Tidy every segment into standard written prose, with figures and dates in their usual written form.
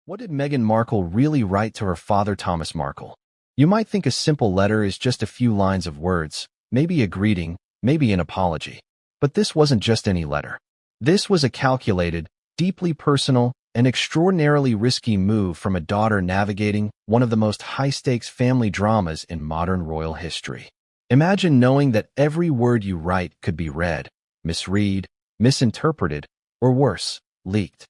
What did Meghan Markle really write to her father, Thomas Markle? You might think a simple letter is just a few lines of words, maybe a greeting, maybe an apology. But this wasn't just any letter. This was a calculated, deeply personal, and extraordinarily risky move from a daughter navigating one of the most high-stakes family dramas in modern royal history. Imagine knowing that every word you write could be read, misread, misinterpreted, or worse, leaked.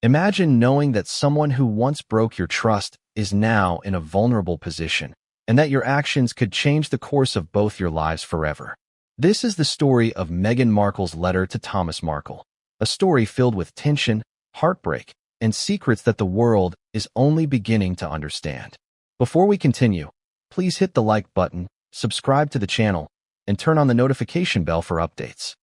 Imagine knowing that someone who once broke your trust is now in a vulnerable position, and that your actions could change the course of both your lives forever. This is the story of Meghan Markle's letter to Thomas Markle, a story filled with tension, heartbreak, and secrets that the world is only beginning to understand. Before we continue, please hit the like button, subscribe to the channel, and turn on the notification bell for updates.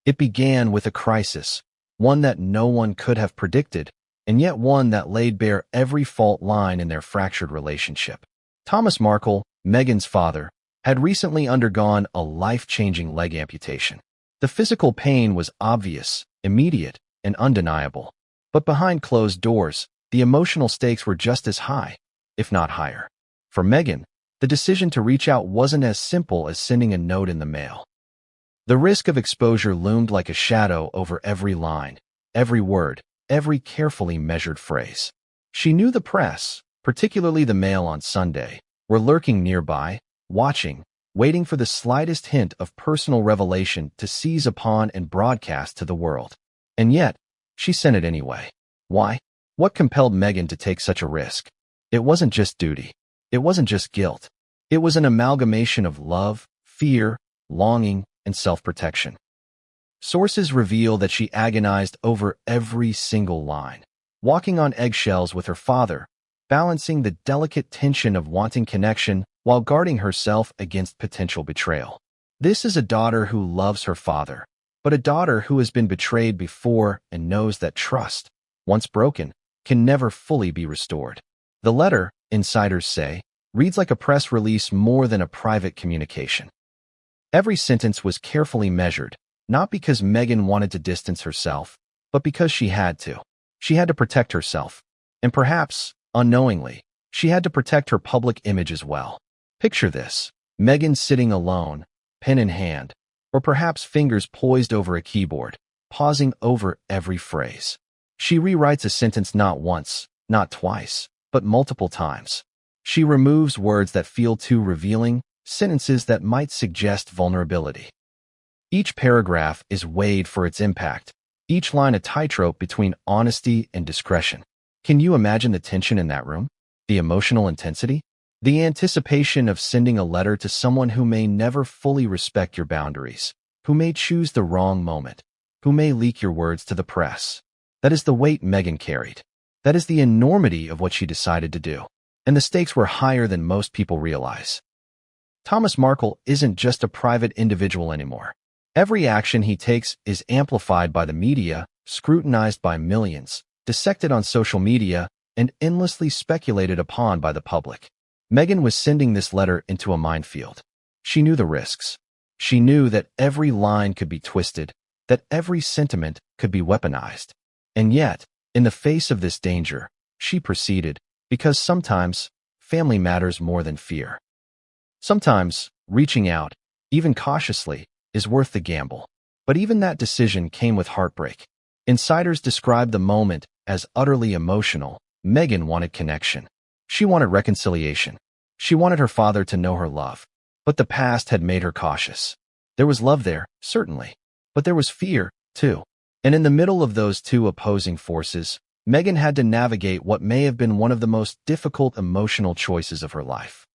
It began with a crisis, one that no one could have predicted, and yet one that laid bare every fault line in their fractured relationship. Thomas Markle, Meghan's father, had recently undergone a life-changing leg amputation. The physical pain was obvious, immediate, and undeniable. But behind closed doors, the emotional stakes were just as high, if not higher. For Meghan, the decision to reach out wasn't as simple as sending a note in the mail. The risk of exposure loomed like a shadow over every line, every word, every carefully measured phrase. She knew the press, particularly the Mail on Sunday, were lurking nearby, watching, waiting for the slightest hint of personal revelation to seize upon and broadcast to the world. And yet, she sent it anyway. Why? What compelled Meghan to take such a risk? It wasn't just duty. It wasn't just guilt. It was an amalgamation of love, fear, longing, and self-protection. Sources reveal that she agonized over every single line, walking on eggshells with her father, balancing the delicate tension of wanting connection while guarding herself against potential betrayal. This is a daughter who loves her father, but a daughter who has been betrayed before and knows that trust, once broken, can never fully be restored. The letter, insiders say, reads like a press release more than a private communication. Every sentence was carefully measured, not because Meghan wanted to distance herself, but because she had to. She had to protect herself. And perhaps, unknowingly, she had to protect her public image as well. Picture this: Meghan sitting alone, pen in hand, or perhaps fingers poised over a keyboard, pausing over every phrase. She rewrites a sentence not once, not twice, but multiple times. She removes words that feel too revealing, sentences that might suggest vulnerability. Each paragraph is weighed for its impact, each line a tightrope between honesty and discretion. Can you imagine the tension in that room? The emotional intensity? The anticipation of sending a letter to someone who may never fully respect your boundaries, who may choose the wrong moment, who may leak your words to the press. That is the weight Meghan carried. That is the enormity of what she decided to do. And the stakes were higher than most people realize. Thomas Markle isn't just a private individual anymore. Every action he takes is amplified by the media, scrutinized by millions, dissected on social media, and endlessly speculated upon by the public. Meghan was sending this letter into a minefield. She knew the risks. She knew that every line could be twisted, that every sentiment could be weaponized. And yet, in the face of this danger, she proceeded, because sometimes family matters more than fear. Sometimes, reaching out, even cautiously, is worth the gamble. But even that decision came with heartbreak. Insiders describe the moment as utterly emotional. Meghan wanted connection. She wanted reconciliation. She wanted her father to know her love. But the past had made her cautious. There was love there, certainly. But there was fear, too. And in the middle of those two opposing forces, Meghan had to navigate what may have been one of the most difficult emotional choices of her life.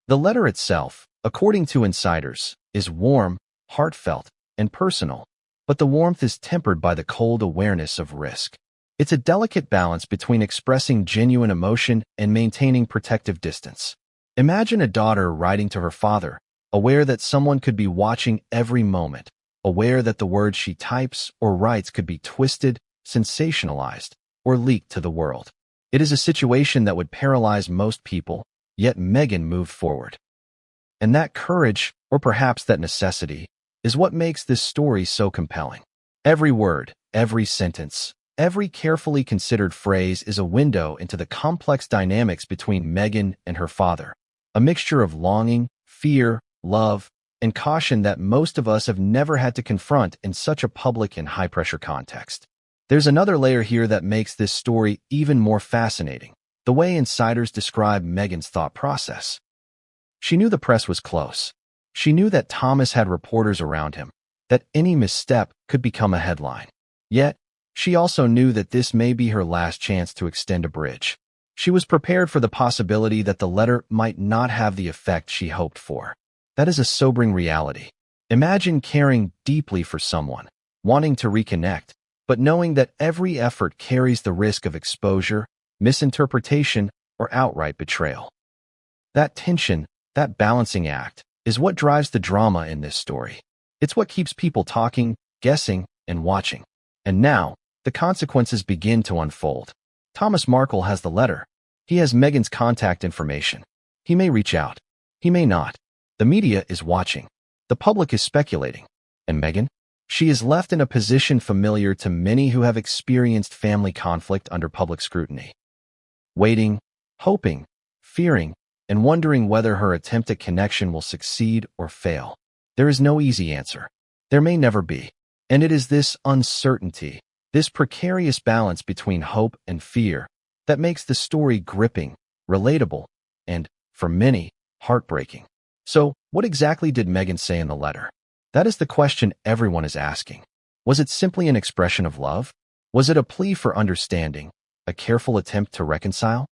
The letter itself, according to insiders, is warm, heartfelt, and personal, but the warmth is tempered by the cold awareness of risk. It's a delicate balance between expressing genuine emotion and maintaining protective distance. Imagine a daughter writing to her father, aware that someone could be watching every moment, aware that the words she types or writes could be twisted, sensationalized, or leaked to the world. It is a situation that would paralyze most people, yet Meghan moved forward. And that courage, or perhaps that necessity, is what makes this story so compelling. Every word, every sentence, Every carefully considered phrase is a window into the complex dynamics between Meghan and her father, a mixture of longing, fear, love, and caution that most of us have never had to confront in such a public and high-pressure context. There's another layer here that makes this story even more fascinating: the way insiders describe Meghan's thought process. She knew the press was close. She knew that Thomas had reporters around him, that any misstep could become a headline. Yet, she also knew that this may be her last chance to extend a bridge. She was prepared for the possibility that the letter might not have the effect she hoped for. That is a sobering reality. Imagine caring deeply for someone, wanting to reconnect, but knowing that every effort carries the risk of exposure, misinterpretation, or outright betrayal. That tension, that balancing act, is what drives the drama in this story. It's what keeps people talking, guessing, and watching. And now, the consequences begin to unfold. Thomas Markle has the letter. He has Meghan's contact information. He may reach out. He may not. The media is watching. The public is speculating. And Meghan? She is left in a position familiar to many who have experienced family conflict under public scrutiny. Waiting, hoping, fearing, and wondering whether her attempt at connection will succeed or fail. There is no easy answer. There may never be. And it is this uncertainty, this precarious balance between hope and fear, that makes the story gripping, relatable, and, for many, heartbreaking. So, what exactly did Meghan say in the letter? That is the question everyone is asking. Was it simply an expression of love? Was it a plea for understanding, a careful attempt to reconcile?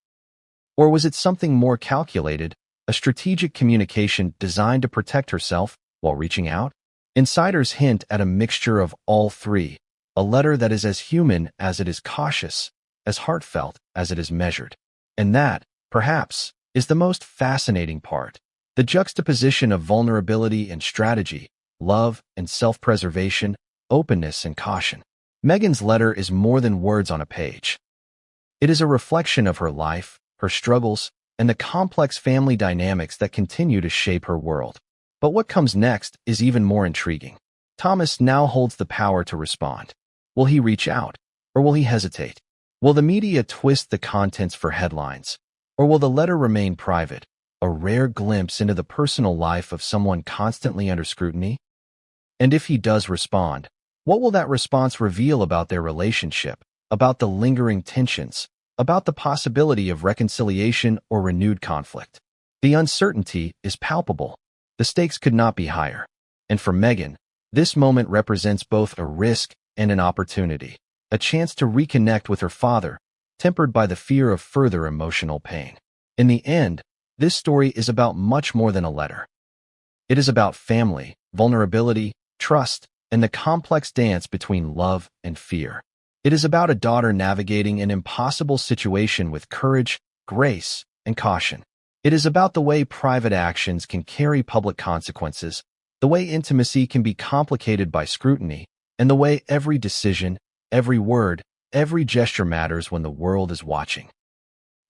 Or was it something more calculated, a strategic communication designed to protect herself while reaching out? Insiders hint at a mixture of all three, a letter that is as human as it is cautious, as heartfelt as it is measured. And that, perhaps, is the most fascinating part. The juxtaposition of vulnerability and strategy, love and self-preservation, openness and caution. Meghan's letter is more than words on a page. It is a reflection of her life, her struggles, and the complex family dynamics that continue to shape her world. But what comes next is even more intriguing. Thomas now holds the power to respond. Will he reach out, or will he hesitate? Will the media twist the contents for headlines, or will the letter remain private, a rare glimpse into the personal life of someone constantly under scrutiny? And if he does respond, what will that response reveal about their relationship, about the lingering tensions, about the possibility of reconciliation or renewed conflict? The uncertainty is palpable. The stakes could not be higher. And for Meghan, this moment represents both a risk and an opportunity, a chance to reconnect with her father, tempered by the fear of further emotional pain. In the end, this story is about much more than a letter. It is about family, vulnerability, trust, and the complex dance between love and fear. It is about a daughter navigating an impossible situation with courage, grace, and caution. It is about the way private actions can carry public consequences, the way intimacy can be complicated by scrutiny, and the way every decision, every word, every gesture matters when the world is watching.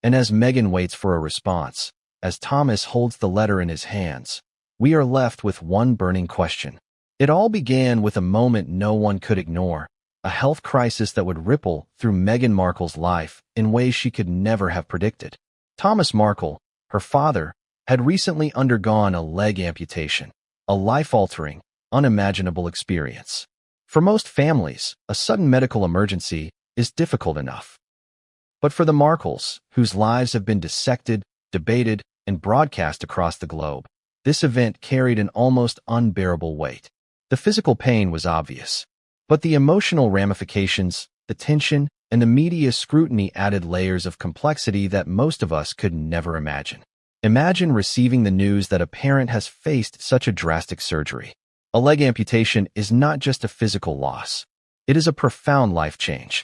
And as Meghan waits for a response, as Thomas holds the letter in his hands, we are left with one burning question. It all began with a moment no one could ignore, a health crisis that would ripple through Meghan Markle's life in ways she could never have predicted. Thomas Markle, her father, had recently undergone a leg amputation, a life-altering, unimaginable experience. For most families, a sudden medical emergency is difficult enough. But for the Markles, whose lives have been dissected, debated, and broadcast across the globe, this event carried an almost unbearable weight. The physical pain was obvious, but the emotional ramifications, the tension, and the media scrutiny added layers of complexity that most of us could never imagine. Imagine receiving the news that a parent has faced such a drastic surgery. A leg amputation is not just a physical loss. It is a profound life change.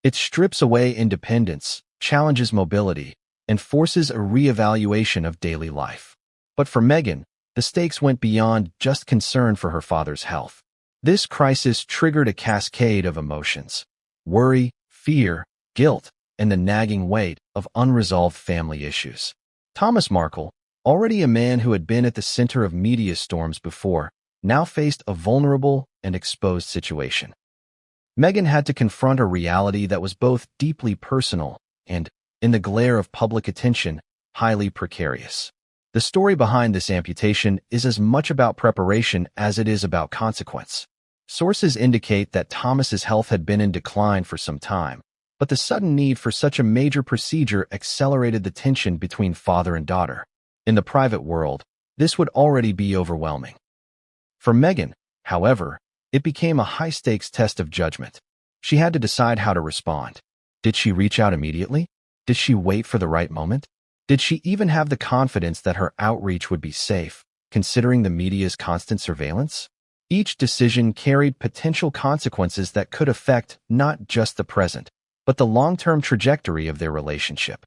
It strips away independence, challenges mobility, and forces a reevaluation of daily life. But for Meghan, the stakes went beyond just concern for her father's health. This crisis triggered a cascade of emotions: worry, fear, guilt, and the nagging weight of unresolved family issues. Thomas Markle, already a man who had been at the center of media storms before, now faced a vulnerable and exposed situation. Meghan had to confront a reality that was both deeply personal and, in the glare of public attention, highly precarious. The story behind this amputation is as much about preparation as it is about consequence. Sources indicate that Thomas's health had been in decline for some time, but the sudden need for such a major procedure accelerated the tension between father and daughter. In the private world, this would already be overwhelming. For Meghan, however, it became a high-stakes test of judgment. She had to decide how to respond. Did she reach out immediately? Did she wait for the right moment? Did she even have the confidence that her outreach would be safe, considering the media's constant surveillance? Each decision carried potential consequences that could affect not just the present, but the long-term trajectory of their relationship.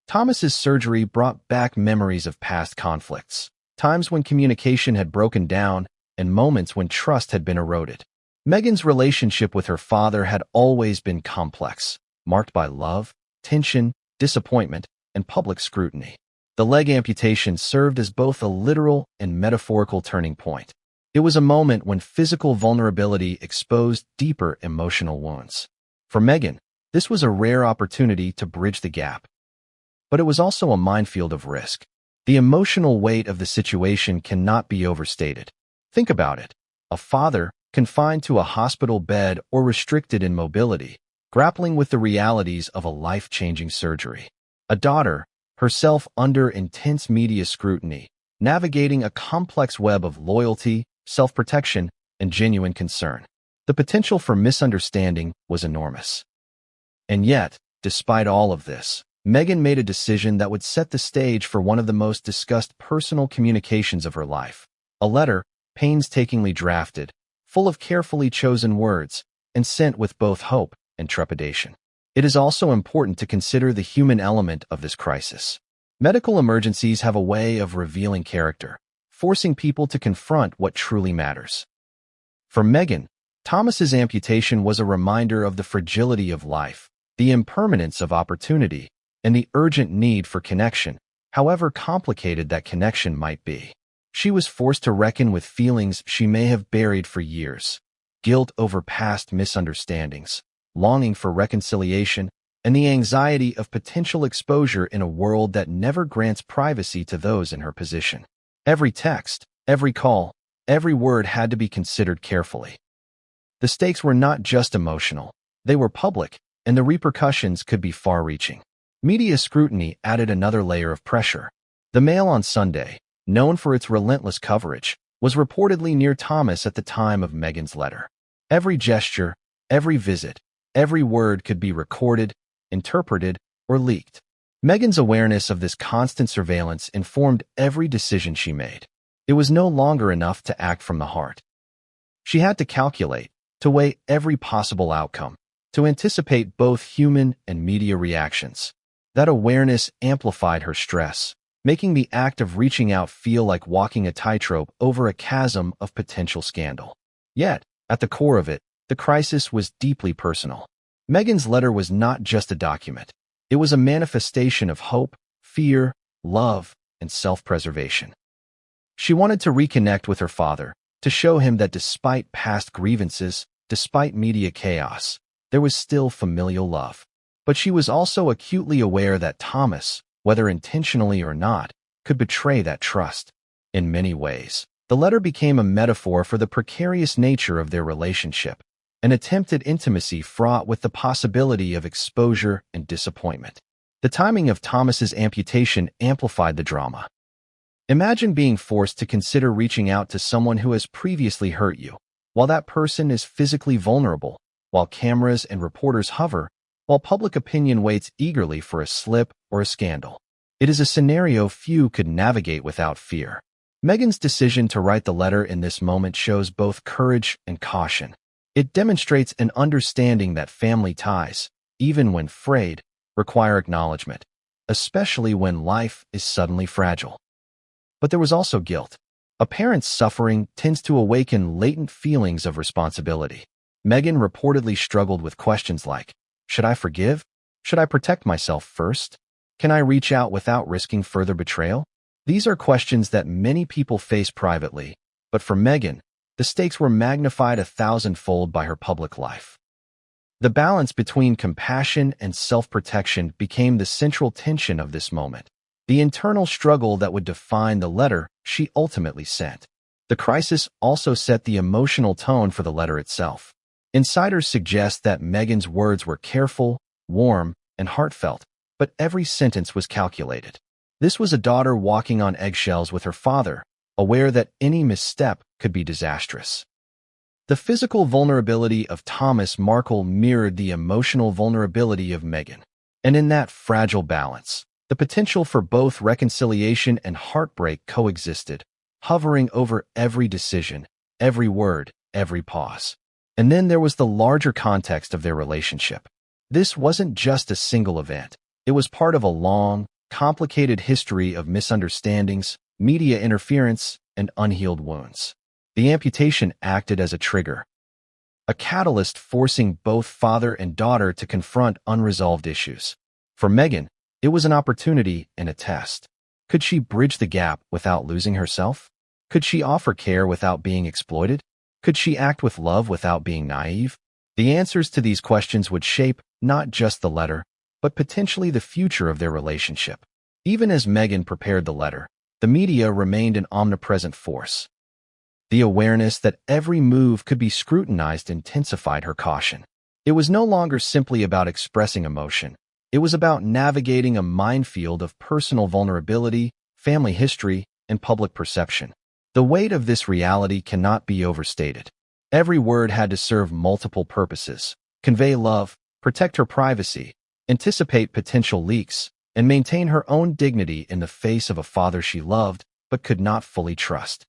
Thomas's surgery brought back memories of past conflicts, times when communication had broken down and moments when trust had been eroded. Meghan's relationship with her father had always been complex, marked by love, tension, disappointment, and public scrutiny. The leg amputation served as both a literal and metaphorical turning point. It was a moment when physical vulnerability exposed deeper emotional wounds. For Meghan, this was a rare opportunity to bridge the gap. But it was also a minefield of risk. The emotional weight of the situation cannot be overstated. Think about it. A father, confined to a hospital bed or restricted in mobility, grappling with the realities of a life-changing surgery. A daughter, herself under intense media scrutiny, navigating a complex web of loyalty, self-protection, and genuine concern. The potential for misunderstanding was enormous. And yet, despite all of this, Meghan made a decision that would set the stage for one of the most discussed personal communications of her life. A letter, painstakingly drafted, full of carefully chosen words, and sent with both hope and trepidation. It is also important to consider the human element of this crisis. Medical emergencies have a way of revealing character, forcing people to confront what truly matters. For Meghan, Thomas's amputation was a reminder of the fragility of life, the impermanence of opportunity, and the urgent need for connection, however complicated that connection might be. She was forced to reckon with feelings she may have buried for years: guilt over past misunderstandings, longing for reconciliation, and the anxiety of potential exposure in a world that never grants privacy to those in her position. Every text, every call, every word had to be considered carefully. The stakes were not just emotional, they were public, and the repercussions could be far-reaching. Media scrutiny added another layer of pressure. The Mail on Sunday, known for its relentless coverage, was reportedly near Thomas at the time of Meghan's letter. Every gesture, every visit, every word could be recorded, interpreted, or leaked. Meghan's awareness of this constant surveillance informed every decision she made. It was no longer enough to act from the heart. She had to calculate, to weigh every possible outcome, to anticipate both human and media reactions. That awareness amplified her stress, making the act of reaching out feel like walking a tightrope over a chasm of potential scandal. Yet, at the core of it, the crisis was deeply personal. Meghan's letter was not just a document. It was a manifestation of hope, fear, love, and self-preservation. She wanted to reconnect with her father, to show him that despite past grievances, despite media chaos, there was still familial love. But she was also acutely aware that Thomas, whether intentionally or not, could betray that trust. In many ways, the letter became a metaphor for the precarious nature of their relationship, an attempt at intimacy fraught with the possibility of exposure and disappointment. The timing of Thomas's amputation amplified the drama. Imagine being forced to consider reaching out to someone who has previously hurt you, while that person is physically vulnerable, while cameras and reporters hover, while public opinion waits eagerly for a slip or a scandal. It is a scenario few could navigate without fear. Meghan's decision to write the letter in this moment shows both courage and caution. It demonstrates an understanding that family ties, even when frayed, require acknowledgement, especially when life is suddenly fragile. But there was also guilt. A parent's suffering tends to awaken latent feelings of responsibility. Meghan reportedly struggled with questions like, should I forgive? Should I protect myself first? Can I reach out without risking further betrayal? These are questions that many people face privately, but for Meghan, the stakes were magnified 1,000-fold by her public life. The balance between compassion and self-protection became the central tension of this moment, the internal struggle that would define the letter she ultimately sent. The crisis also set the emotional tone for the letter itself. Insiders suggest that Meghan's words were careful, warm, and heartfelt, but every sentence was calculated. This was a daughter walking on eggshells with her father, aware that any misstep could be disastrous. The physical vulnerability of Thomas Markle mirrored the emotional vulnerability of Meghan, and in that fragile balance, the potential for both reconciliation and heartbreak coexisted, hovering over every decision, every word, every pause. And then there was the larger context of their relationship. This wasn't just a single event. It was part of a long, complicated history of misunderstandings, media interference, and unhealed wounds. The amputation acted as a trigger, a catalyst forcing both father and daughter to confront unresolved issues. For Meghan, it was an opportunity and a test. Could she bridge the gap without losing herself? Could she offer care without being exploited? Could she act with love without being naive? The answers to these questions would shape not just the letter, but potentially the future of their relationship. Even as Meghan prepared the letter, the media remained an omnipresent force. The awareness that every move could be scrutinized intensified her caution. It was no longer simply about expressing emotion. It was about navigating a minefield of personal vulnerability, family history, and public perception. The weight of this reality cannot be overstated. Every word had to serve multiple purposes: convey love, protect her privacy, anticipate potential leaks, and maintain her own dignity in the face of a father she loved but could not fully trust.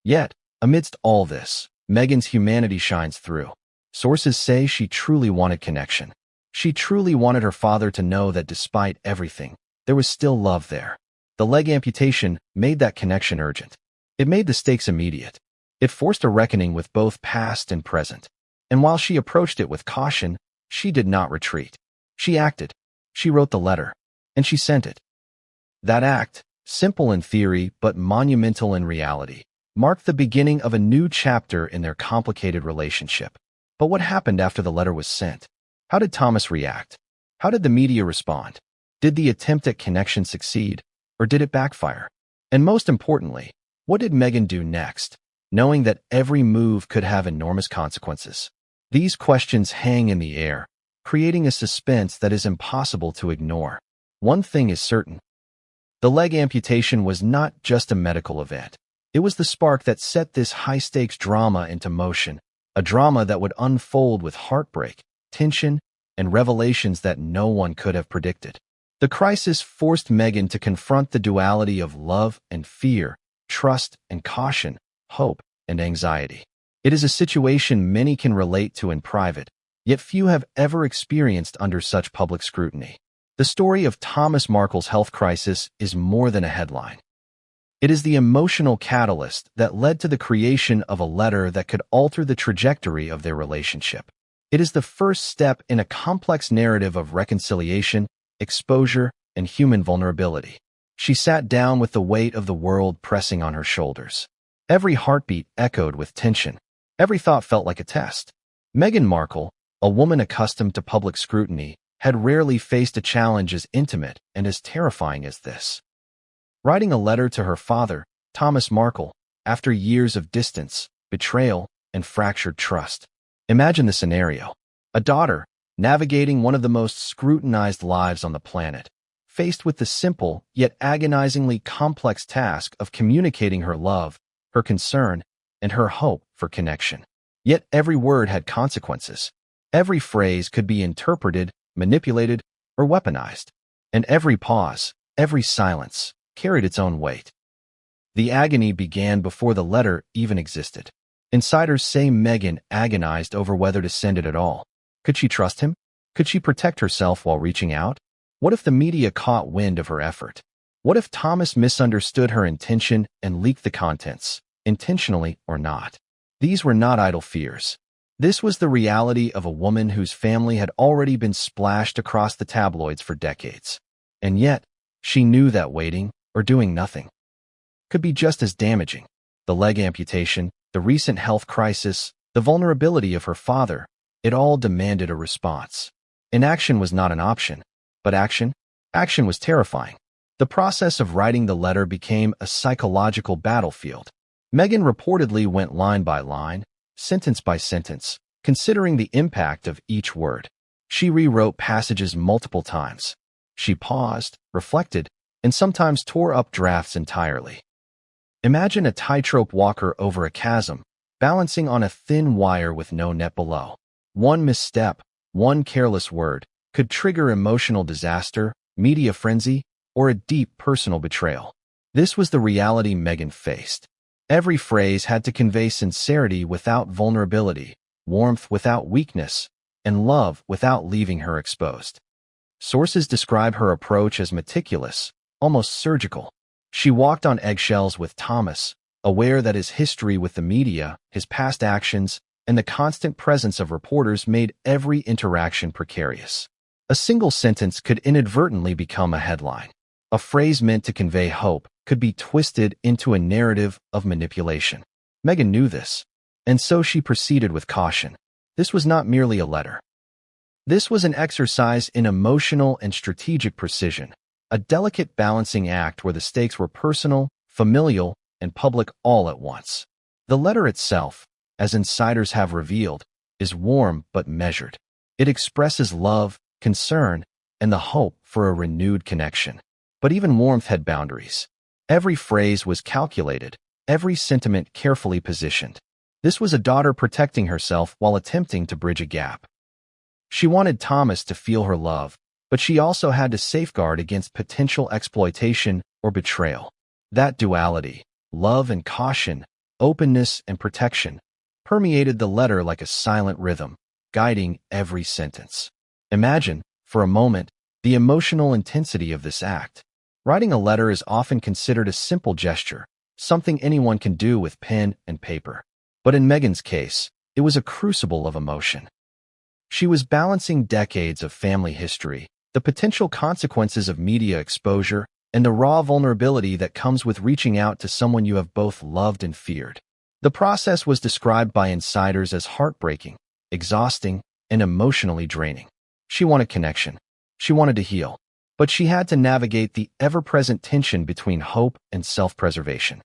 Yet, amidst all this, Meghan's humanity shines through. Sources say she truly wanted connection. She truly wanted her father to know that despite everything, there was still love there. The leg amputation made that connection urgent. It made the stakes immediate. It forced a reckoning with both past and present. And while she approached it with caution, she did not retreat. She acted. She wrote the letter. And she sent it. That act, simple in theory but monumental in reality, marked the beginning of a new chapter in their complicated relationship. But what happened after the letter was sent? How did Thomas react? How did the media respond? Did the attempt at connection succeed, or did it backfire? And most importantly, what did Meghan do next, knowing that every move could have enormous consequences? These questions hang in the air, creating a suspense that is impossible to ignore. One thing is certain. The leg amputation was not just a medical event. It was the spark that set this high-stakes drama into motion, a drama that would unfold with heartbreak, tension, and revelations that no one could have predicted. The crisis forced Meghan to confront the duality of love and fear, trust and caution, hope and anxiety. It is a situation many can relate to in private, yet few have ever experienced under such public scrutiny. The story of Thomas Markle's health crisis is more than a headline. It is the emotional catalyst that led to the creation of a letter that could alter the trajectory of their relationship. It is the first step in a complex narrative of reconciliation, exposure, and human vulnerability. She sat down with the weight of the world pressing on her shoulders. Every heartbeat echoed with tension. Every thought felt like a test. Meghan Markle, a woman accustomed to public scrutiny, had rarely faced a challenge as intimate and as terrifying as this. Writing a letter to her father, Thomas Markle, after years of distance, betrayal, and fractured trust. Imagine the scenario. A daughter, navigating one of the most scrutinized lives on the planet, faced with the simple yet agonizingly complex task of communicating her love, her concern, and her hope for connection. Yet every word had consequences. Every phrase could be interpreted, manipulated, or weaponized. And every pause, every silence, carried its own weight. The agony began before the letter even existed. Insiders say Meghan agonized over whether to send it at all. Could she trust him? Could she protect herself while reaching out? What if the media caught wind of her effort? What if Thomas misunderstood her intention and leaked the contents, intentionally or not? These were not idle fears. This was the reality of a woman whose family had already been splashed across the tabloids for decades. And yet, she knew that waiting, or doing nothing, could be just as damaging. The leg amputation, the recent health crisis, the vulnerability of her father, It all demanded a response. Inaction was not an option, but action was terrifying. The process of writing the letter became a psychological battlefield. Meghan reportedly went line by line, sentence by sentence, considering the impact of each word. She rewrote passages multiple times. She paused, reflected, and sometimes tore up drafts entirely. Imagine a tightrope walker over a chasm, balancing on a thin wire with no net below. One misstep, one careless word, could trigger emotional disaster, media frenzy, or a deep personal betrayal. This was the reality Meghan faced. Every phrase had to convey sincerity without vulnerability, warmth without weakness, and love without leaving her exposed. Sources describe her approach as meticulous, almost surgical. She walked on eggshells with Thomas, aware that his history with the media, his past actions, and the constant presence of reporters made every interaction precarious. A single sentence could inadvertently become a headline. A phrase meant to convey hope could be twisted into a narrative of manipulation. Meghan knew this, and so she proceeded with caution. This was not merely a letter. This was an exercise in emotional and strategic precision, a delicate balancing act where the stakes were personal, familial, and public all at once. The letter itself, as insiders have revealed, is warm but measured. It expresses love, concern, and the hope for a renewed connection. But even warmth had boundaries. Every phrase was calculated, every sentiment carefully positioned. This was a daughter protecting herself while attempting to bridge a gap. She wanted Thomas to feel her love, but she also had to safeguard against potential exploitation or betrayal. That duality, love and caution, openness and protection, permeated the letter like a silent rhythm, guiding every sentence. Imagine, for a moment, the emotional intensity of this act. Writing a letter is often considered a simple gesture, something anyone can do with pen and paper. But in Meghan's case, it was a crucible of emotion. She was balancing decades of family history, the potential consequences of media exposure, and the raw vulnerability that comes with reaching out to someone you have both loved and feared. The process was described by insiders as heartbreaking, exhausting, and emotionally draining. She wanted connection. She wanted to heal. But she had to navigate the ever-present tension between hope and self-preservation.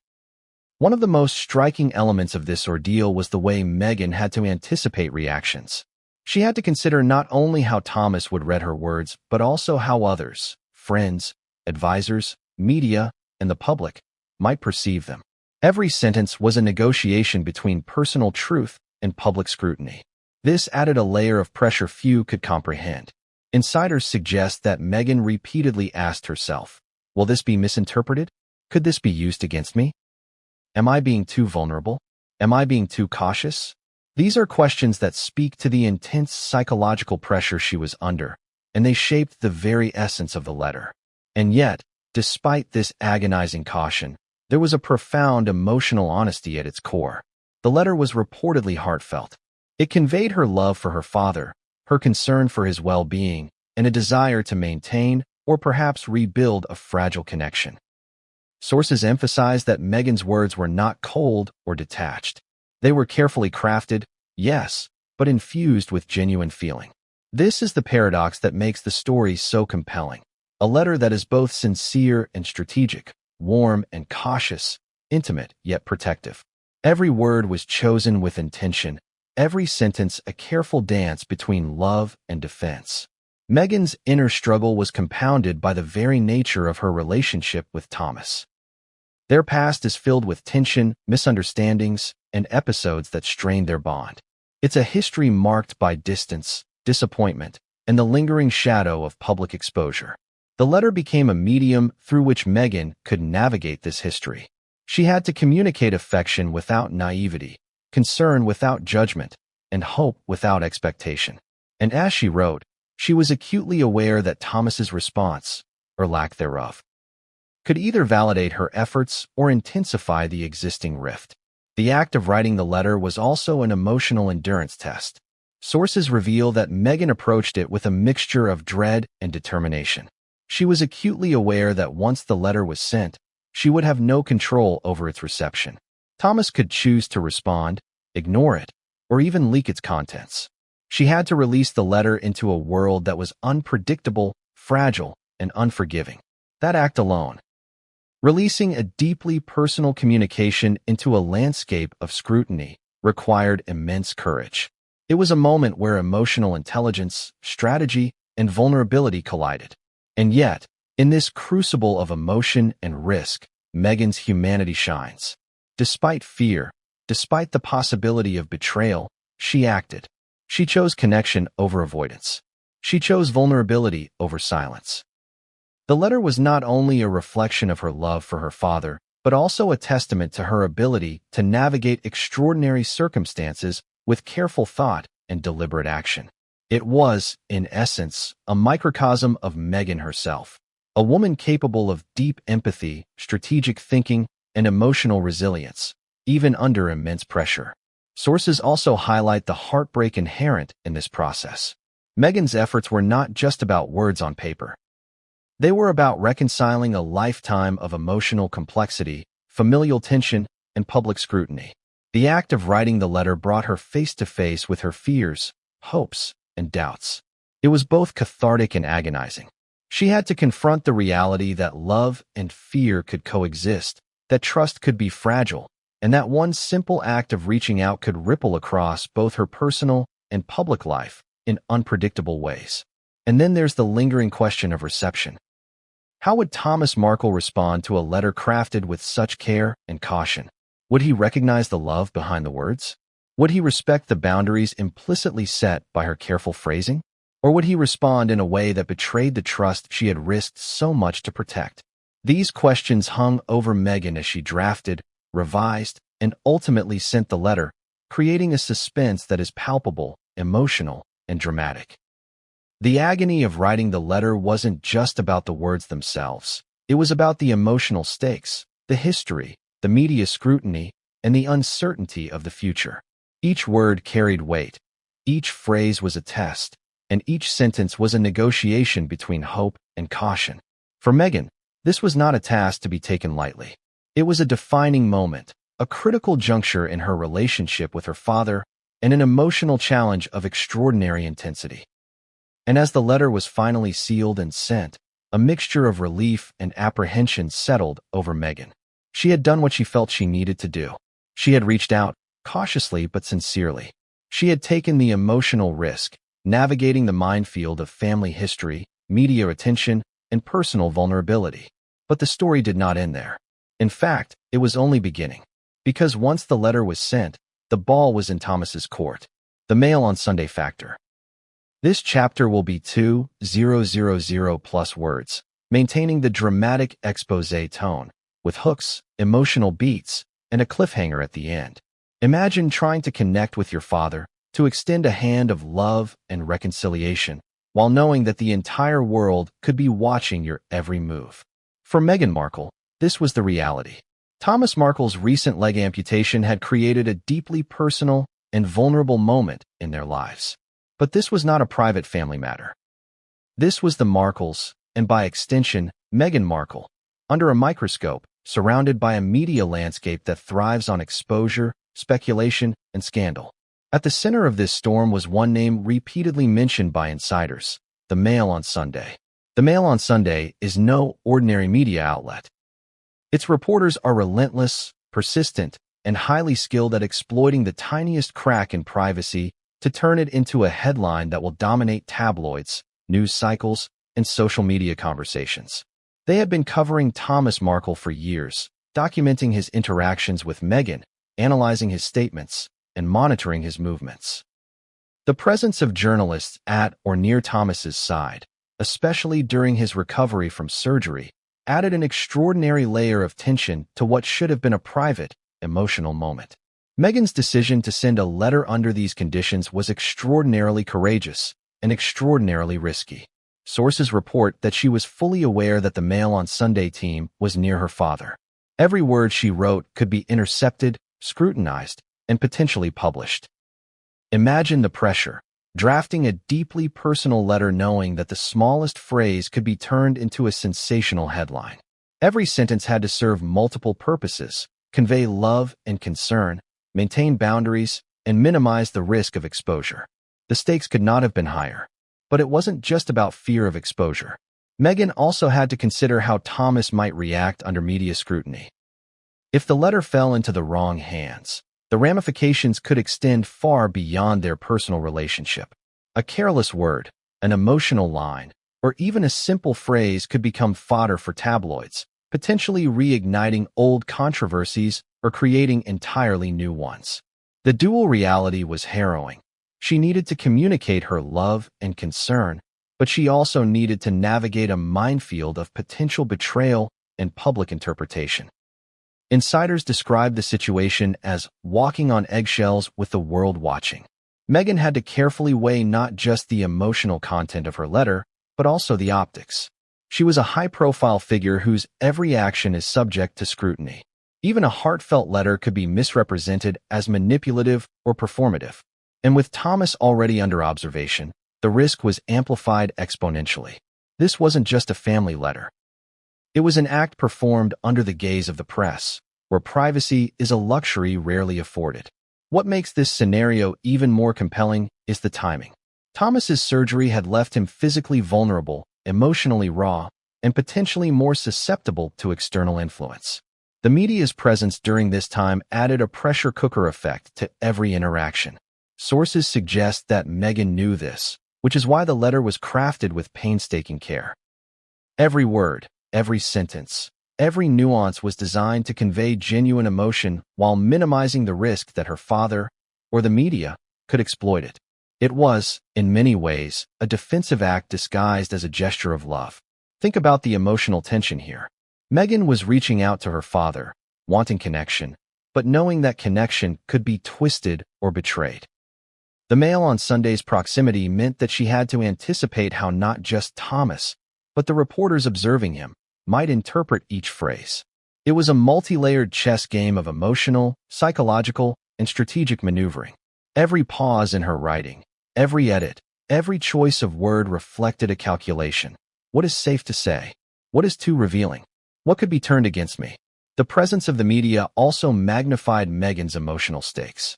One of the most striking elements of this ordeal was the way Meghan had to anticipate reactions. She had to consider not only how Thomas would read her words, but also how others, friends, advisors, media, and the public, might perceive them. Every sentence was a negotiation between personal truth and public scrutiny. This added a layer of pressure few could comprehend. Insiders suggest that Meghan repeatedly asked herself, will this be misinterpreted? Could this be used against me? Am I being too vulnerable? Am I being too cautious? These are questions that speak to the intense psychological pressure she was under, and they shaped the very essence of the letter. And yet, despite this agonizing caution, there was a profound emotional honesty at its core. The letter was reportedly heartfelt. It conveyed her love for her father, her concern for his well-being, and a desire to maintain or perhaps rebuild a fragile connection. Sources emphasize that Meghan's words were not cold or detached. They were carefully crafted, yes, but infused with genuine feeling. This is the paradox that makes the story so compelling. A letter that is both sincere and strategic, warm and cautious, intimate yet protective. Every word was chosen with intention, every sentence a careful dance between love and defense. Meghan's inner struggle was compounded by the very nature of her relationship with Thomas. Their past is filled with tension, misunderstandings, and episodes that strained their bond. It's a history marked by distance, disappointment, and the lingering shadow of public exposure. The letter became a medium through which Meghan could navigate this history. She had to communicate affection without naivety, concern without judgment, and hope without expectation. And as she wrote, she was acutely aware that Thomas's response, or lack thereof, could either validate her efforts or intensify the existing rift. The act of writing the letter was also an emotional endurance test. Sources reveal that Meghan approached it with a mixture of dread and determination. She was acutely aware that once the letter was sent, she would have no control over its reception. Thomas could choose to respond, ignore it, or even leak its contents. She had to release the letter into a world that was unpredictable, fragile, and unforgiving. That act alone, releasing a deeply personal communication into a landscape of scrutiny, required immense courage. It was a moment where emotional intelligence, strategy, and vulnerability collided. And yet, in this crucible of emotion and risk, Meghan's humanity shines. Despite fear, despite the possibility of betrayal, she acted. She chose connection over avoidance. She chose vulnerability over silence. The letter was not only a reflection of her love for her father, but also a testament to her ability to navigate extraordinary circumstances with careful thought and deliberate action. It was, in essence, a microcosm of Meghan herself, a woman capable of deep empathy, strategic thinking, and emotional resilience, even under immense pressure. Sources also highlight the heartbreak inherent in this process. Meghan's efforts were not just about words on paper. They were about reconciling a lifetime of emotional complexity, familial tension, and public scrutiny. The act of writing the letter brought her face to face with her fears, hopes, and doubts. It was both cathartic and agonizing. She had to confront the reality that love and fear could coexist, that trust could be fragile, and that one simple act of reaching out could ripple across both her personal and public life in unpredictable ways. And then there's the lingering question of reception. How would Thomas Markle respond to a letter crafted with such care and caution? Would he recognize the love behind the words? Would he respect the boundaries implicitly set by her careful phrasing? Or would he respond in a way that betrayed the trust she had risked so much to protect? These questions hung over Meghan as she drafted, revised, and ultimately sent the letter, creating a suspense that is palpable, emotional, and dramatic. The agony of writing the letter wasn't just about the words themselves. It was about the emotional stakes, the history, the media scrutiny, and the uncertainty of the future. Each word carried weight. Each phrase was a test, and each sentence was a negotiation between hope and caution. For Meghan, this was not a task to be taken lightly. It was a defining moment, a critical juncture in her relationship with her father, and an emotional challenge of extraordinary intensity. And as the letter was finally sealed and sent, a mixture of relief and apprehension settled over Meghan. She had done what she felt she needed to do. She had reached out, cautiously but sincerely. She had taken the emotional risk, navigating the minefield of family history, media attention, and personal vulnerability. But the story did not end there. In fact, it was only beginning. Because once the letter was sent, the ball was in Thomas's court. The Mail on Sunday factor. This chapter will be 2,000 plus words, maintaining the dramatic exposé tone, with hooks, emotional beats, and a cliffhanger at the end. Imagine trying to connect with your father, to extend a hand of love and reconciliation, while knowing that the entire world could be watching your every move. For Meghan Markle, this was the reality. Thomas Markle's recent leg amputation had created a deeply personal and vulnerable moment in their lives. But this was not a private family matter. This was the Markles, and by extension, Meghan Markle, under a microscope, surrounded by a media landscape that thrives on exposure, speculation, and scandal. At the center of this storm was one name repeatedly mentioned by insiders: the Mail on Sunday. The Mail on Sunday is no ordinary media outlet. Its reporters are relentless, persistent, and highly skilled at exploiting the tiniest crack in privacy to turn it into a headline that will dominate tabloids, news cycles, and social media conversations. They had been covering Thomas Markle for years, documenting his interactions with Meghan, analyzing his statements, and monitoring his movements. The presence of journalists at or near Thomas's side, especially during his recovery from surgery, added an extraordinary layer of tension to what should have been a private, emotional moment. Meghan's decision to send a letter under these conditions was extraordinarily courageous and extraordinarily risky. Sources report that she was fully aware that the Mail on Sunday team was near her father. Every word she wrote could be intercepted, scrutinized, and potentially published. Imagine the pressure, drafting a deeply personal letter knowing that the smallest phrase could be turned into a sensational headline. Every sentence had to serve multiple purposes: convey love and concern, maintain boundaries, and minimize the risk of exposure. The stakes could not have been higher. But it wasn't just about fear of exposure. Meghan also had to consider how Thomas might react under media scrutiny. If the letter fell into the wrong hands, the ramifications could extend far beyond their personal relationship. A careless word, an emotional line, or even a simple phrase could become fodder for tabloids, potentially reigniting old controversies or creating entirely new ones. The dual reality was harrowing. She needed to communicate her love and concern, but she also needed to navigate a minefield of potential betrayal and public interpretation. Insiders described the situation as walking on eggshells with the world watching. Meghan had to carefully weigh not just the emotional content of her letter, but also the optics. She was a high-profile figure whose every action is subject to scrutiny. Even a heartfelt letter could be misrepresented as manipulative or performative. And with Thomas already under observation, the risk was amplified exponentially. This wasn't just a family letter. It was an act performed under the gaze of the press, where privacy is a luxury rarely afforded. What makes this scenario even more compelling is the timing. Thomas's surgery had left him physically vulnerable, emotionally raw, and potentially more susceptible to external influence. The media's presence during this time added a pressure cooker effect to every interaction. Sources suggest that Meghan knew this, which is why the letter was crafted with painstaking care. Every word, every sentence, every nuance was designed to convey genuine emotion while minimizing the risk that her father, or the media, could exploit it. It was, in many ways, a defensive act disguised as a gesture of love. Think about the emotional tension here. Meghan was reaching out to her father, wanting connection, but knowing that connection could be twisted or betrayed. The Mail on Sunday's proximity meant that she had to anticipate how not just Thomas, but the reporters observing him, might interpret each phrase. It was a multi-layered chess game of emotional, psychological, and strategic maneuvering. Every pause in her writing, every edit, every choice of word reflected a calculation. What is safe to say? What is too revealing? What could be turned against me? The presence of the media also magnified Meghan's emotional stakes.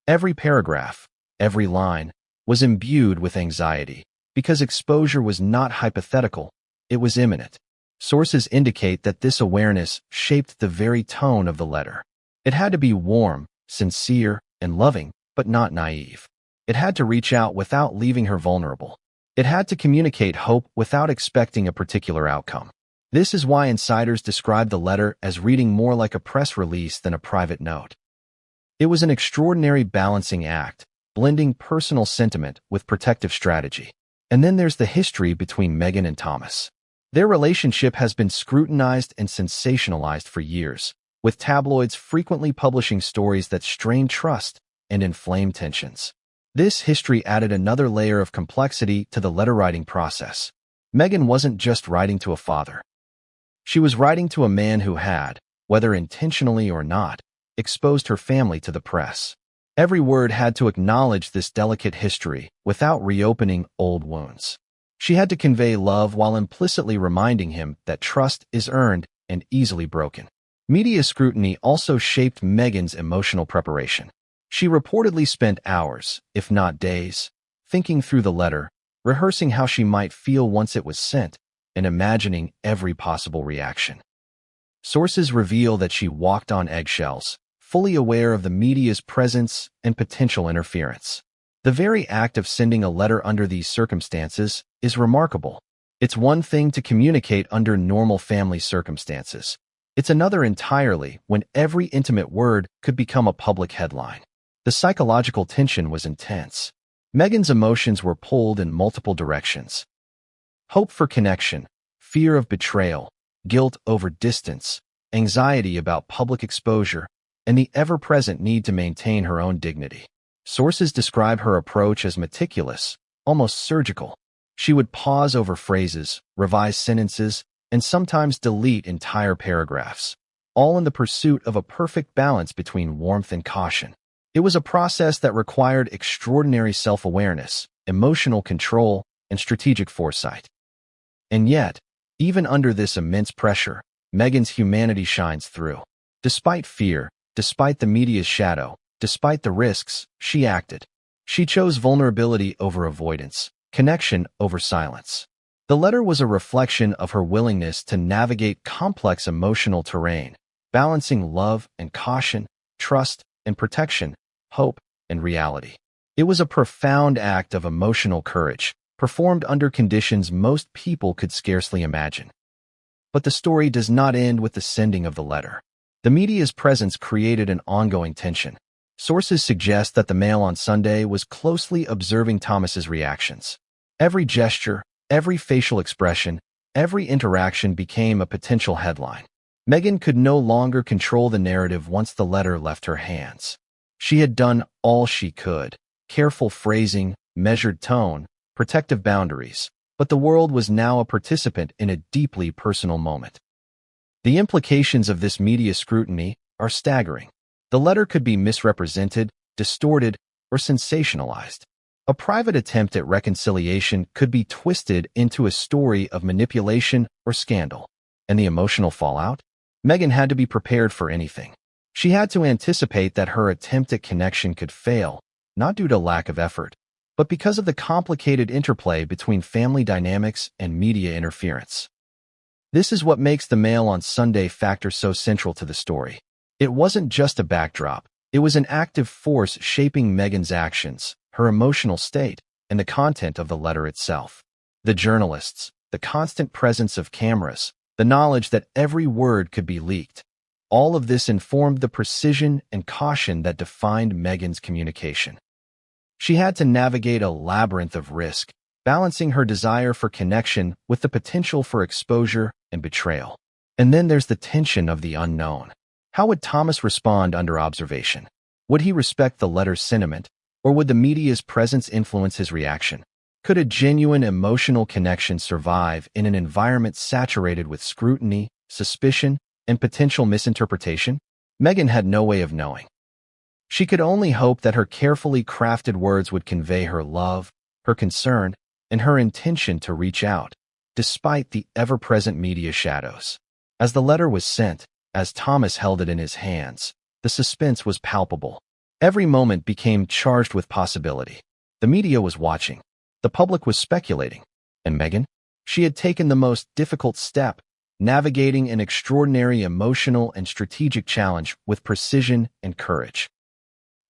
Every paragraph, every line, was imbued with anxiety, because exposure was not hypothetical, it was imminent. Sources indicate that this awareness shaped the very tone of the letter. It had to be warm, sincere, and loving, but not naive. It had to reach out without leaving her vulnerable. It had to communicate hope without expecting a particular outcome. This is why insiders describe the letter as reading more like a press release than a private note. It was an extraordinary balancing act, blending personal sentiment with protective strategy. And then there's the history between Meghan and Thomas. Their relationship has been scrutinized and sensationalized for years, with tabloids frequently publishing stories that strain trust and inflame tensions. This history added another layer of complexity to the letter-writing process. Meghan wasn't just writing to a father. She was writing to a man who had, whether intentionally or not, exposed her family to the press. Every word had to acknowledge this delicate history without reopening old wounds. She had to convey love while implicitly reminding him that trust is earned and easily broken. Media scrutiny also shaped Meghan's emotional preparation. She reportedly spent hours, if not days, thinking through the letter, rehearsing how she might feel once it was sent, and imagining every possible reaction. Sources reveal that she walked on eggshells, fully aware of the media's presence and potential interference. The very act of sending a letter under these circumstances is remarkable. It's one thing to communicate under normal family circumstances. It's another entirely when every intimate word could become a public headline. The psychological tension was intense. Meghan's emotions were pulled in multiple directions. Hope for connection, fear of betrayal, guilt over distance, anxiety about public exposure, and the ever-present need to maintain her own dignity. Sources describe her approach as meticulous, almost surgical. She would pause over phrases, revise sentences, and sometimes delete entire paragraphs, all in the pursuit of a perfect balance between warmth and caution. It was a process that required extraordinary self-awareness, emotional control, and strategic foresight. And yet, even under this immense pressure, Meghan's humanity shines through. Despite fear, despite the media's shadow, despite the risks, she acted. She chose vulnerability over avoidance, connection over silence. The letter was a reflection of her willingness to navigate complex emotional terrain, balancing love and caution, trust and protection, hope and reality. It was a profound act of emotional courage, performed under conditions most people could scarcely imagine. But the story does not end with the sending of the letter. The media's presence created an ongoing tension. Sources suggest that the Mail on Sunday was closely observing Thomas's reactions. Every gesture, every facial expression, every interaction became a potential headline. Meghan could no longer control the narrative once the letter left her hands. She had done all she could. Careful phrasing, measured tone, protective boundaries. But the world was now a participant in a deeply personal moment. The implications of this media scrutiny are staggering. The letter could be misrepresented, distorted, or sensationalized. A private attempt at reconciliation could be twisted into a story of manipulation or scandal. And the emotional fallout? Meghan had to be prepared for anything. She had to anticipate that her attempt at connection could fail, not due to lack of effort, but because of the complicated interplay between family dynamics and media interference. This is what makes the Mail on Sunday factor so central to the story. It wasn't just a backdrop. It was an active force shaping Meghan's actions, her emotional state, and the content of the letter itself. The journalists, the constant presence of cameras, the knowledge that every word could be leaked. All of this informed the precision and caution that defined Meghan's communication. She had to navigate a labyrinth of risk, balancing her desire for connection with the potential for exposure and betrayal. And then there's the tension of the unknown. How would Thomas respond under observation? Would he respect the letter's sentiment, or would the media's presence influence his reaction? Could a genuine emotional connection survive in an environment saturated with scrutiny, suspicion, and potential misinterpretation? Meghan had no way of knowing. She could only hope that her carefully crafted words would convey her love, her concern, and her intention to reach out, despite the ever-present media shadows. As the letter was sent, as Thomas held it in his hands, the suspense was palpable. Every moment became charged with possibility. The media was watching. The public was speculating. And Meghan? She had taken the most difficult step, navigating an extraordinary emotional and strategic challenge with precision and courage.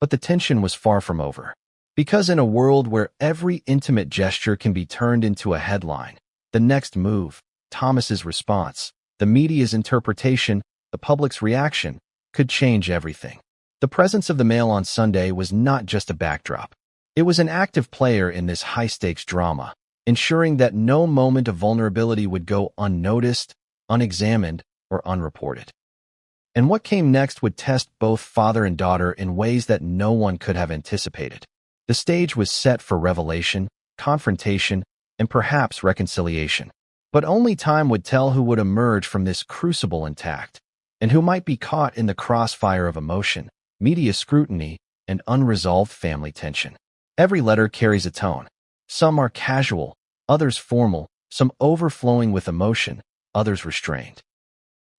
But the tension was far from over. Because in a world where every intimate gesture can be turned into a headline, the next move, Thomas's response, the media's interpretation, the public's reaction, could change everything. The presence of the Mail on Sunday was not just a backdrop. It was an active player in this high-stakes drama, ensuring that no moment of vulnerability would go unnoticed, unexamined, or unreported. And what came next would test both father and daughter in ways that no one could have anticipated. The stage was set for revelation, confrontation, and perhaps reconciliation. But only time would tell who would emerge from this crucible intact, and who might be caught in the crossfire of emotion, media scrutiny, and unresolved family tension. Every letter carries a tone. Some are casual, others formal, some overflowing with emotion, others restrained.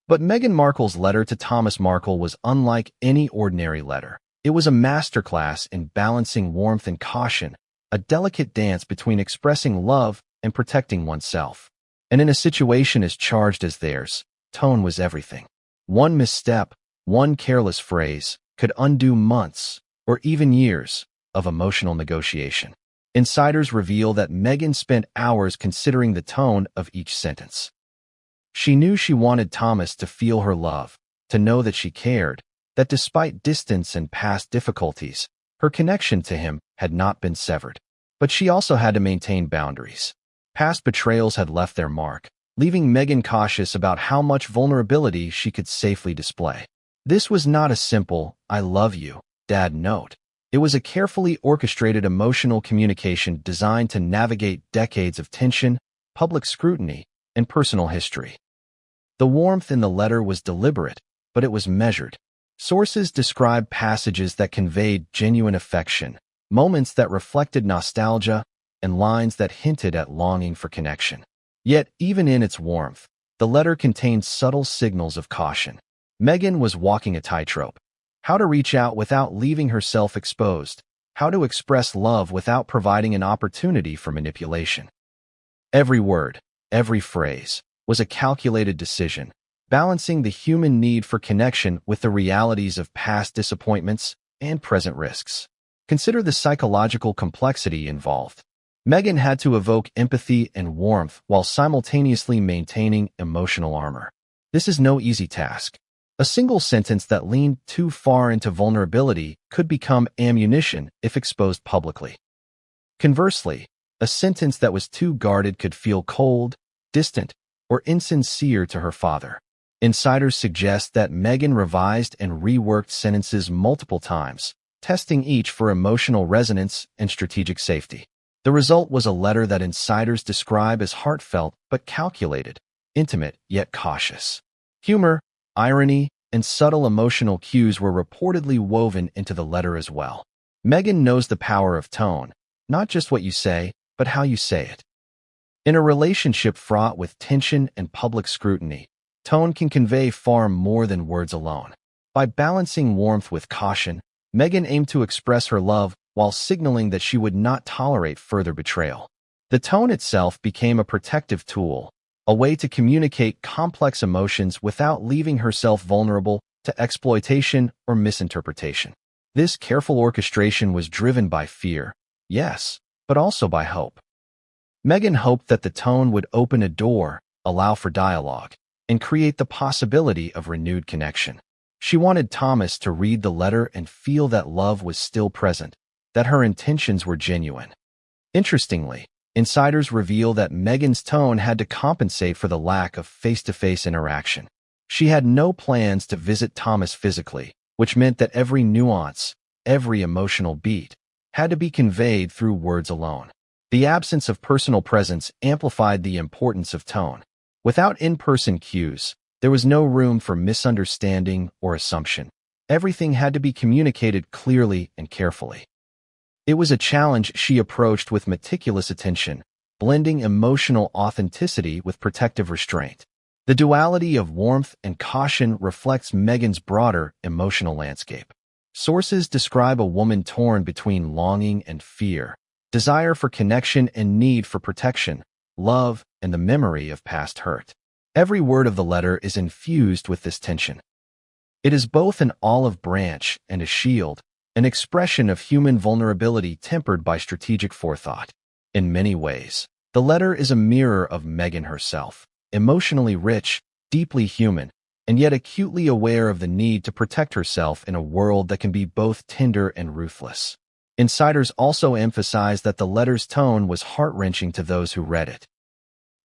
But Meghan Markle's letter to Thomas Markle was unlike any ordinary letter. It was a masterclass in balancing warmth and caution, a delicate dance between expressing love and protecting oneself. And in a situation as charged as theirs, tone was everything. One misstep, one careless phrase, could undo months, or even years, of emotional negotiation. Insiders reveal that Meghan spent hours considering the tone of each sentence. She knew she wanted Thomas to feel her love, to know that she cared, that despite distance and past difficulties, her connection to him had not been severed. But she also had to maintain boundaries. Past betrayals had left their mark, leaving Meghan cautious about how much vulnerability she could safely display. This was not a simple, "I love you, Dad" note. It was a carefully orchestrated emotional communication designed to navigate decades of tension, public scrutiny, and personal history. The warmth in the letter was deliberate, but it was measured. Sources describe passages that conveyed genuine affection, moments that reflected nostalgia, and lines that hinted at longing for connection. Yet, even in its warmth, the letter contained subtle signals of caution. Meghan was walking a tightrope. How to reach out without leaving herself exposed, how to express love without providing an opportunity for manipulation. Every word, every phrase, was a calculated decision, balancing the human need for connection with the realities of past disappointments and present risks. Consider the psychological complexity involved. Meghan had to evoke empathy and warmth while simultaneously maintaining emotional armor. This is no easy task. A single sentence that leaned too far into vulnerability could become ammunition if exposed publicly. Conversely, a sentence that was too guarded could feel cold, distant, or insincere to her father. Insiders suggest that Meghan revised and reworked sentences multiple times, testing each for emotional resonance and strategic safety. The result was a letter that insiders describe as heartfelt but calculated, intimate yet cautious. Humor, irony, and subtle emotional cues were reportedly woven into the letter as well. Meghan knows the power of tone, not just what you say, but how you say it. In a relationship fraught with tension and public scrutiny, tone can convey far more than words alone. By balancing warmth with caution, Meghan aimed to express her love while signaling that she would not tolerate further betrayal. The tone itself became a protective tool, a way to communicate complex emotions without leaving herself vulnerable to exploitation or misinterpretation. This careful orchestration was driven by fear, yes, but also by hope. Meghan hoped that the tone would open a door, allow for dialogue, and create the possibility of renewed connection. She wanted Thomas to read the letter and feel that love was still present, that her intentions were genuine. Interestingly, insiders reveal that Meghan's tone had to compensate for the lack of face-to-face interaction. She had no plans to visit Thomas physically, which meant that every nuance, every emotional beat, had to be conveyed through words alone. The absence of personal presence amplified the importance of tone. Without in-person cues, there was no room for misunderstanding or assumption. Everything had to be communicated clearly and carefully. It was a challenge she approached with meticulous attention, blending emotional authenticity with protective restraint. The duality of warmth and caution reflects Meghan's broader emotional landscape. Sources describe a woman torn between longing and fear, desire for connection and need for protection, love and the memory of past hurt. Every word of the letter is infused with this tension. It is both an olive branch and a shield, an expression of human vulnerability tempered by strategic forethought. In many ways, the letter is a mirror of Meghan herself, emotionally rich, deeply human, and yet acutely aware of the need to protect herself in a world that can be both tender and ruthless. Insiders also emphasize that the letter's tone was heart-wrenching to those who read it.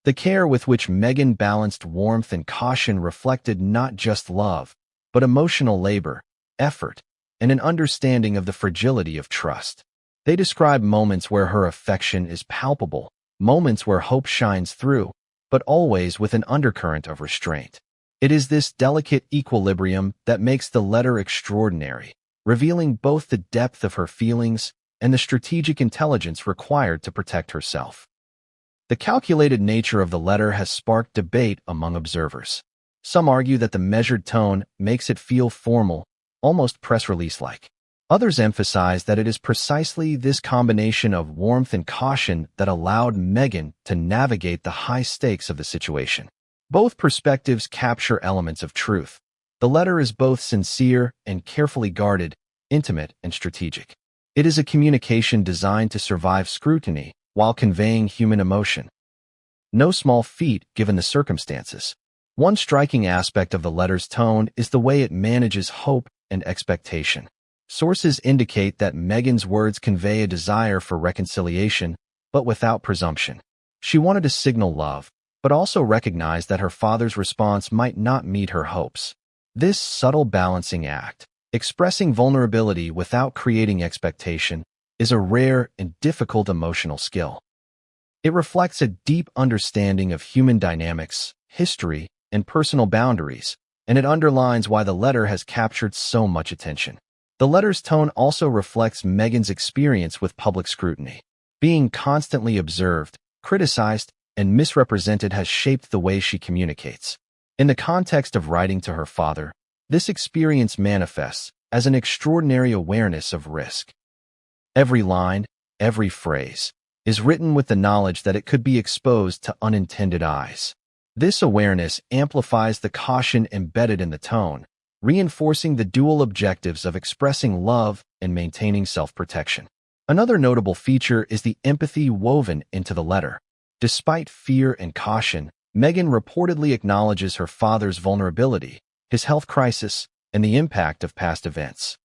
The care with which Meghan balanced warmth and caution reflected not just love, but emotional labor, effort, and an understanding of the fragility of trust. They describe moments where her affection is palpable, moments where hope shines through, but always with an undercurrent of restraint. It is this delicate equilibrium that makes the letter extraordinary, revealing both the depth of her feelings and the strategic intelligence required to protect herself. The calculated nature of the letter has sparked debate among observers. Some argue that the measured tone makes it feel formal, almost press release-like. Others emphasize that it is precisely this combination of warmth and caution that allowed Meghan to navigate the high stakes of the situation. Both perspectives capture elements of truth. The letter is both sincere and carefully guarded, intimate and strategic. It is a communication designed to survive scrutiny while conveying human emotion. No small feat given the circumstances. One striking aspect of the letter's tone is the way it manages hope and expectation. Sources indicate that Meghan's words convey a desire for reconciliation, but without presumption. She wanted to signal love, but also recognized that her father's response might not meet her hopes. This subtle balancing act, expressing vulnerability without creating expectation, is a rare and difficult emotional skill. It reflects a deep understanding of human dynamics, history, and personal boundaries, and it underlines why the letter has captured so much attention. The letter's tone also reflects Meghan's experience with public scrutiny. Being constantly observed, criticized, and misrepresented has shaped the way she communicates. In the context of writing to her father, this experience manifests as an extraordinary awareness of risk. Every line, every phrase, is written with the knowledge that it could be exposed to unintended eyes. This awareness amplifies the caution embedded in the tone, reinforcing the dual objectives of expressing love and maintaining self-protection. Another notable feature is the empathy woven into the letter. Despite fear and caution, Meghan reportedly acknowledges her father's vulnerability, his health crisis, and the impact of past events.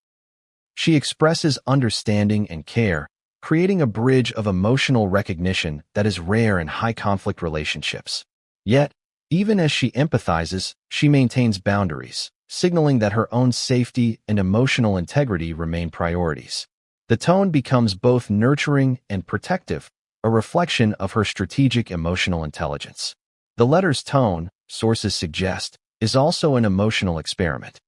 She expresses understanding and care, creating a bridge of emotional recognition that is rare in high-conflict relationships. Yet, even as she empathizes, she maintains boundaries, signaling that her own safety and emotional integrity remain priorities. The tone becomes both nurturing and protective, a reflection of her strategic emotional intelligence. The letter's tone, sources suggest, is also an emotional experiment.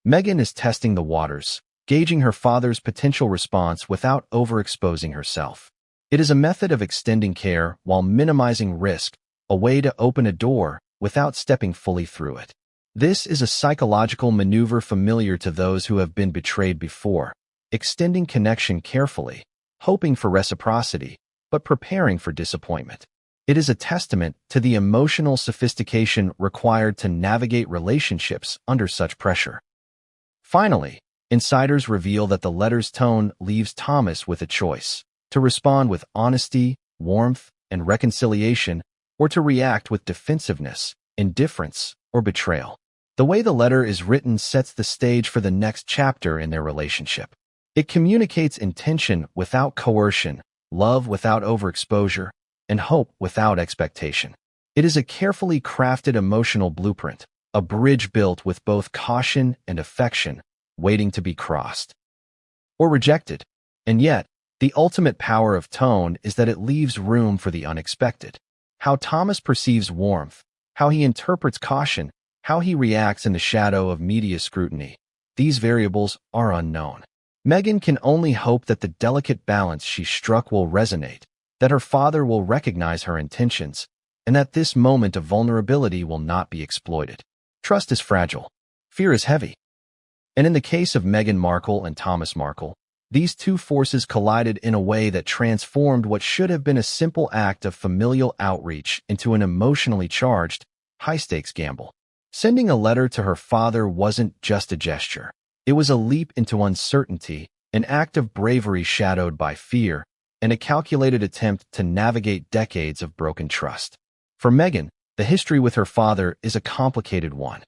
Meghan is testing the waters, gauging her father's potential response without overexposing herself. It is a method of extending care while minimizing risk, a way to open a door without stepping fully through it. This is a psychological maneuver familiar to those who have been betrayed before, extending connection carefully, hoping for reciprocity, but preparing for disappointment. It is a testament to the emotional sophistication required to navigate relationships under such pressure. Finally, insiders reveal that the letter's tone leaves Thomas with a choice: to respond with honesty, warmth, and reconciliation, or to react with defensiveness, indifference, or betrayal. The way the letter is written sets the stage for the next chapter in their relationship. It communicates intention without coercion, love without overexposure, and hope without expectation. It is a carefully crafted emotional blueprint, a bridge built with both caution and affection, waiting to be crossed or rejected. And yet, the ultimate power of tone is that it leaves room for the unexpected. How Thomas perceives warmth, how he interprets caution, how he reacts in the shadow of media scrutiny, these variables are unknown. Meghan can only hope that the delicate balance she struck will resonate, that her father will recognize her intentions, and that this moment of vulnerability will not be exploited. Trust is fragile. Fear is heavy. And in the case of Meghan Markle and Thomas Markle, these two forces collided in a way that transformed what should have been a simple act of familial outreach into an emotionally charged, high-stakes gamble. Sending a letter to her father wasn't just a gesture. It was a leap into uncertainty, an act of bravery shadowed by fear, and a calculated attempt to navigate decades of broken trust. For Meghan, the history with her father is a complicated one.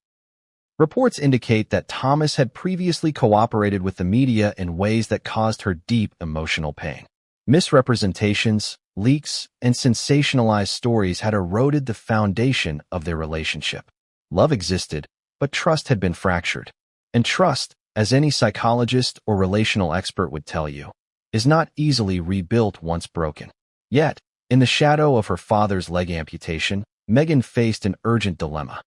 Reports indicate that Thomas had previously cooperated with the media in ways that caused her deep emotional pain. Misrepresentations, leaks, and sensationalized stories had eroded the foundation of their relationship. Love existed, but trust had been fractured. And trust, as any psychologist or relational expert would tell you, is not easily rebuilt once broken. Yet, in the shadow of her father's leg amputation, Meghan faced an urgent dilemma.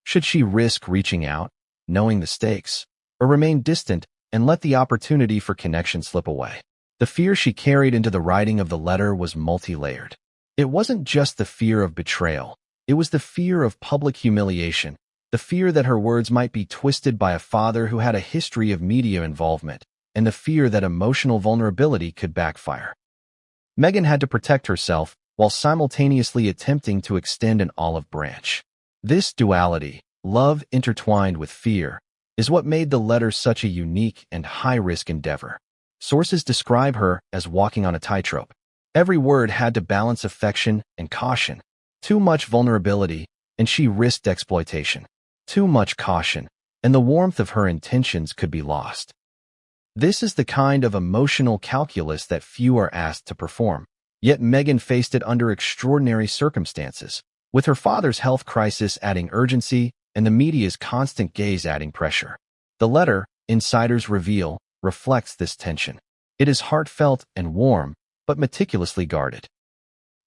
Should she risk reaching out, knowing the stakes, or remain distant and let the opportunity for connection slip away? The fear she carried into the writing of the letter was multi-layered. It wasn't just the fear of betrayal. It was the fear of public humiliation, the fear that her words might be twisted by a father who had a history of media involvement, and the fear that emotional vulnerability could backfire. Meghan had to protect herself while simultaneously attempting to extend an olive branch. This duality, love intertwined with fear, is what made the letter such a unique and high-risk endeavor. Sources describe her as walking on a tightrope. Every word had to balance affection and caution. Too much vulnerability, and she risked exploitation. Too much caution, and the warmth of her intentions could be lost. This is the kind of emotional calculus that few are asked to perform. Yet Meghan faced it under extraordinary circumstances, with her father's health crisis adding urgency and the media's constant gaze adding pressure. The letter, insiders reveal, reflects this tension. It is heartfelt and warm, but meticulously guarded.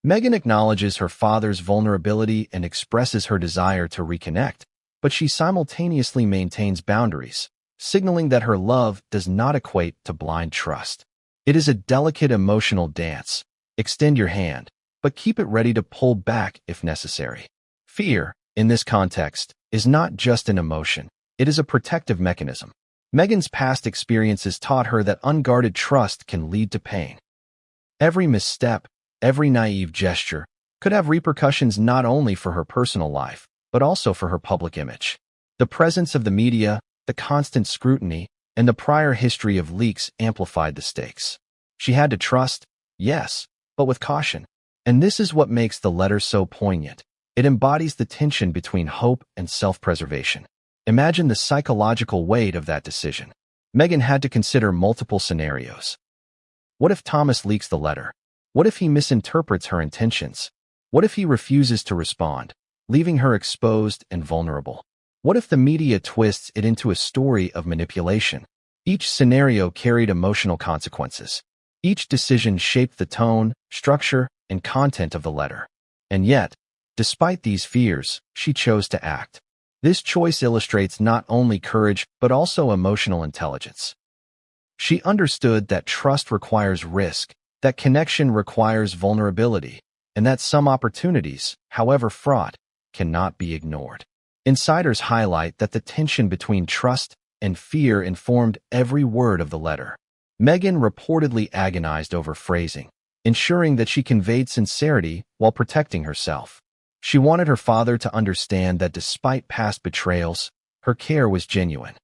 Meghan acknowledges her father's vulnerability and expresses her desire to reconnect, but she simultaneously maintains boundaries, signaling that her love does not equate to blind trust. It is a delicate emotional dance. Extend your hand, but keep it ready to pull back if necessary. Fear, in this context, is not just an emotion. It is a protective mechanism. Meghan's past experiences taught her that unguarded trust can lead to pain. Every misstep, every naive gesture, could have repercussions not only for her personal life, but also for her public image. The presence of the media, the constant scrutiny, and the prior history of leaks amplified the stakes. She had to trust, yes, but with caution. And this is what makes the letter so poignant. It embodies the tension between hope and self-preservation. Imagine the psychological weight of that decision. Meghan had to consider multiple scenarios. What if Thomas leaks the letter? What if he misinterprets her intentions? What if he refuses to respond, leaving her exposed and vulnerable? What if the media twists it into a story of manipulation? Each scenario carried emotional consequences. Each decision shaped the tone, structure, and content of the letter. And yet, despite these fears, she chose to act. This choice illustrates not only courage but also emotional intelligence. She understood that trust requires risk, that connection requires vulnerability, and that some opportunities, however fraught, cannot be ignored. Insiders highlight that the tension between trust and fear informed every word of the letter. Meghan reportedly agonized over phrasing, ensuring that she conveyed sincerity while protecting herself. She wanted her father to understand that despite past betrayals, her care was genuine.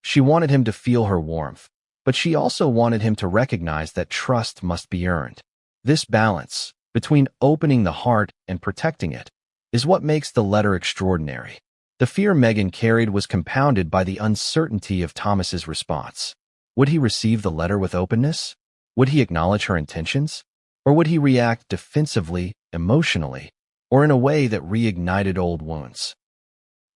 She wanted him to feel her warmth, but she also wanted him to recognize that trust must be earned. This balance, between opening the heart and protecting it, is what makes the letter extraordinary. The fear Meghan carried was compounded by the uncertainty of Thomas's response. Would he receive the letter with openness? Would he acknowledge her intentions? Or would he react defensively, emotionally, or in a way that reignited old wounds?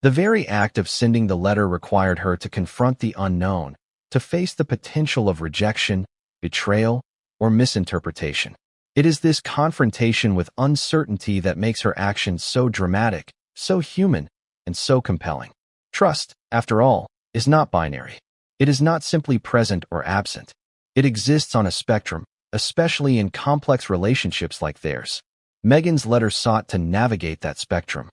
The very act of sending the letter required her to confront the unknown, to face the potential of rejection, betrayal, or misinterpretation. It is this confrontation with uncertainty that makes her actions so dramatic, so human, and so compelling. Trust, after all, is not binary. It is not simply present or absent. It exists on a spectrum, especially in complex relationships like theirs. Meghan's letter sought to navigate that spectrum,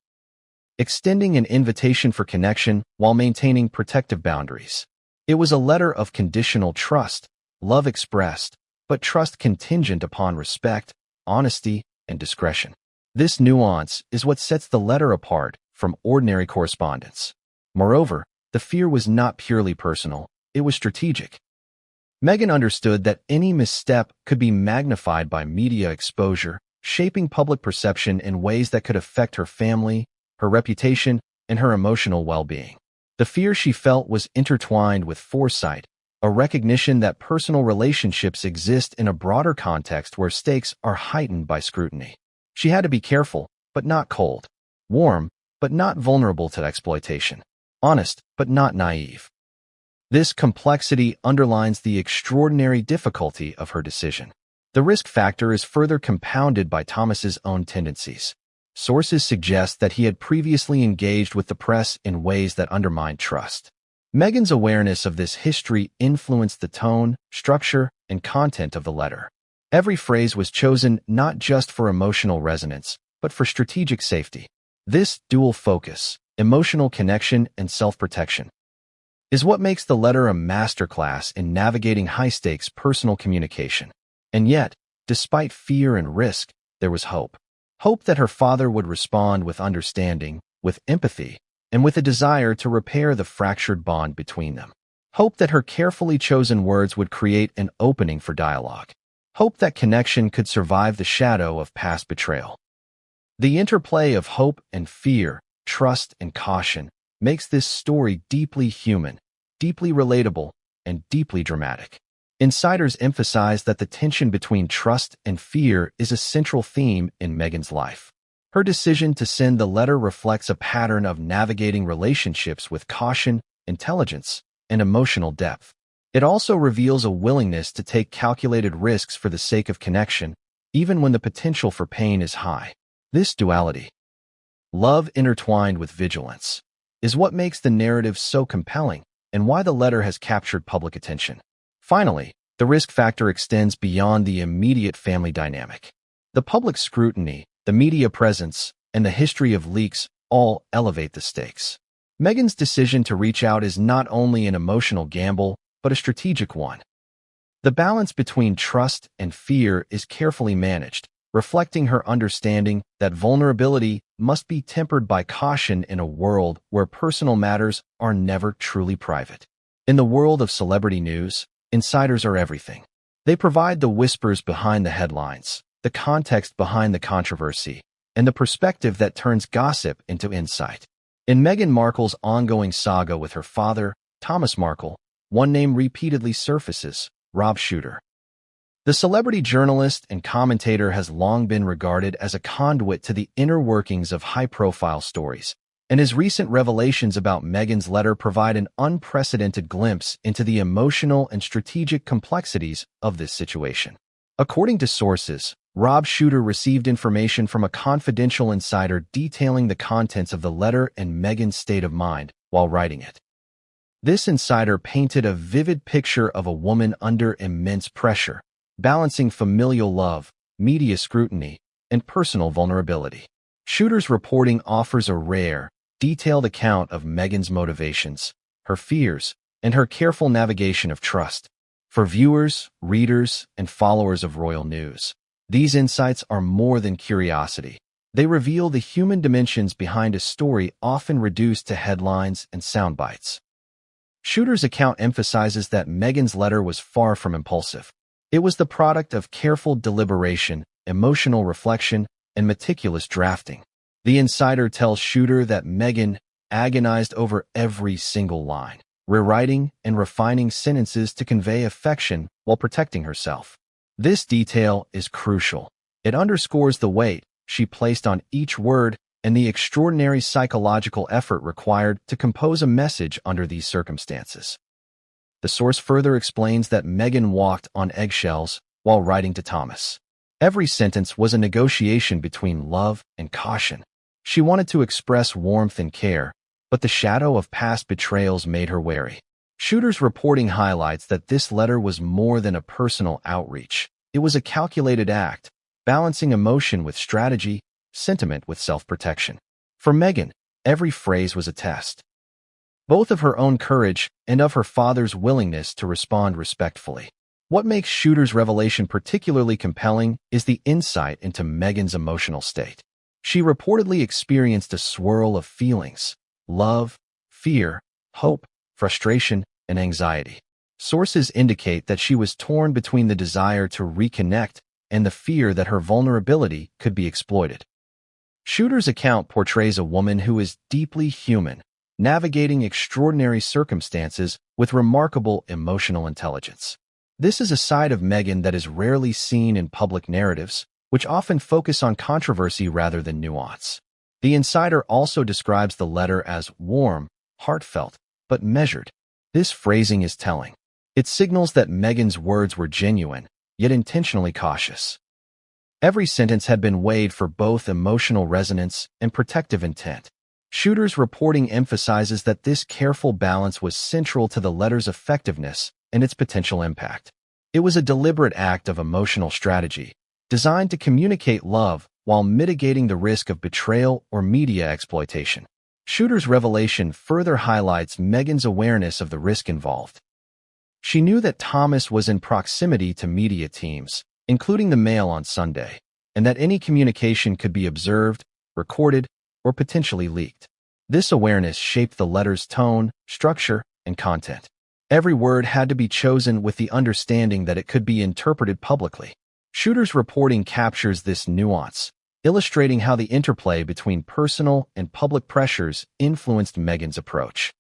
extending an invitation for connection while maintaining protective boundaries. It was a letter of conditional trust, love expressed, but trust contingent upon respect, honesty, and discretion. This nuance is what sets the letter apart from ordinary correspondence. Moreover, the fear was not purely personal, it was strategic. Meghan understood that any misstep could be magnified by media exposure, shaping public perception in ways that could affect her family, her reputation, and her emotional well-being. The fear she felt was intertwined with foresight, a recognition that personal relationships exist in a broader context where stakes are heightened by scrutiny. She had to be careful, but not cold, warm, but not vulnerable to exploitation, honest, but not naive. This complexity underlines the extraordinary difficulty of her decision. The risk factor is further compounded by Thomas's own tendencies. Sources suggest that he had previously engaged with the press in ways that undermined trust. Meghan's awareness of this history influenced the tone, structure, and content of the letter. Every phrase was chosen not just for emotional resonance, but for strategic safety. This dual focus, emotional connection and self-protection, is what makes the letter a masterclass in navigating high-stakes personal communication. And yet, despite fear and risk, there was hope. Hope that her father would respond with understanding, with empathy, and with a desire to repair the fractured bond between them. Hope that her carefully chosen words would create an opening for dialogue. Hope that connection could survive the shadow of past betrayal. The interplay of hope and fear, trust and caution, makes this story deeply human, deeply relatable, and deeply dramatic. Insiders emphasize that the tension between trust and fear is a central theme in Meghan's life. Her decision to send the letter reflects a pattern of navigating relationships with caution, intelligence, and emotional depth. It also reveals a willingness to take calculated risks for the sake of connection, even when the potential for pain is high. This duality, love intertwined with vigilance, is what makes the narrative so compelling and why the letter has captured public attention. Finally, the risk factor extends beyond the immediate family dynamic. The public scrutiny, the media presence, and the history of leaks all elevate the stakes. Meghan's decision to reach out is not only an emotional gamble, but a strategic one. The balance between trust and fear is carefully managed, reflecting her understanding that vulnerability must be tempered by caution in a world where personal matters are never truly private. In the world of celebrity news, insiders are everything. They provide the whispers behind the headlines, the context behind the controversy, and the perspective that turns gossip into insight. In Meghan Markle's ongoing saga with her father, Thomas Markle, one name repeatedly surfaces: Rob Shuter. The celebrity journalist and commentator has long been regarded as a conduit to the inner workings of high-profile stories, and his recent revelations about Meghan's letter provide an unprecedented glimpse into the emotional and strategic complexities of this situation. According to sources, Rob Shuter received information from a confidential insider detailing the contents of the letter and Meghan's state of mind while writing it. This insider painted a vivid picture of a woman under immense pressure, balancing familial love, media scrutiny, and personal vulnerability. Shuter's reporting offers a rare, detailed account of Meghan's motivations, her fears, and her careful navigation of trust. For viewers, readers, and followers of royal news, these insights are more than curiosity. They reveal the human dimensions behind a story often reduced to headlines and sound bites. Shuter's account emphasizes that Meghan's letter was far from impulsive. It was the product of careful deliberation, emotional reflection, and meticulous drafting. The insider tells Shuter that Meghan agonized over every single line, rewriting and refining sentences to convey affection while protecting herself. This detail is crucial. It underscores the weight she placed on each word and the extraordinary psychological effort required to compose a message under these circumstances. The source further explains that Meghan walked on eggshells while writing to Thomas. Every sentence was a negotiation between love and caution. She wanted to express warmth and care, but the shadow of past betrayals made her wary. Shuter's reporting highlights that this letter was more than a personal outreach. It was a calculated act, balancing emotion with strategy, sentiment with self-protection. For Meghan, every phrase was a test, both of her own courage and of her father's willingness to respond respectfully. What makes Shuter's revelation particularly compelling is the insight into Meghan's emotional state. She reportedly experienced a swirl of feelings: love, fear, hope, frustration, and anxiety. Sources indicate that she was torn between the desire to reconnect and the fear that her vulnerability could be exploited. Shuter's account portrays a woman who is deeply human, navigating extraordinary circumstances with remarkable emotional intelligence. This is a side of Meghan that is rarely seen in public narratives, which often focus on controversy rather than nuance. The insider also describes the letter as warm, heartfelt, but measured. This phrasing is telling. It signals that Meghan's words were genuine, yet intentionally cautious. Every sentence had been weighed for both emotional resonance and protective intent. Shuter's reporting emphasizes that this careful balance was central to the letter's effectiveness and its potential impact. It was a deliberate act of emotional strategy, designed to communicate love while mitigating the risk of betrayal or media exploitation. Shuter's revelation further highlights Meghan's awareness of the risk involved. She knew that Thomas was in proximity to media teams, including the Mail on Sunday, and that any communication could be observed, recorded, or potentially leaked. This awareness shaped the letter's tone, structure, and content. Every word had to be chosen with the understanding that it could be interpreted publicly. Shuter's reporting captures this nuance, illustrating how the interplay between personal and public pressures influenced Meghan's approach.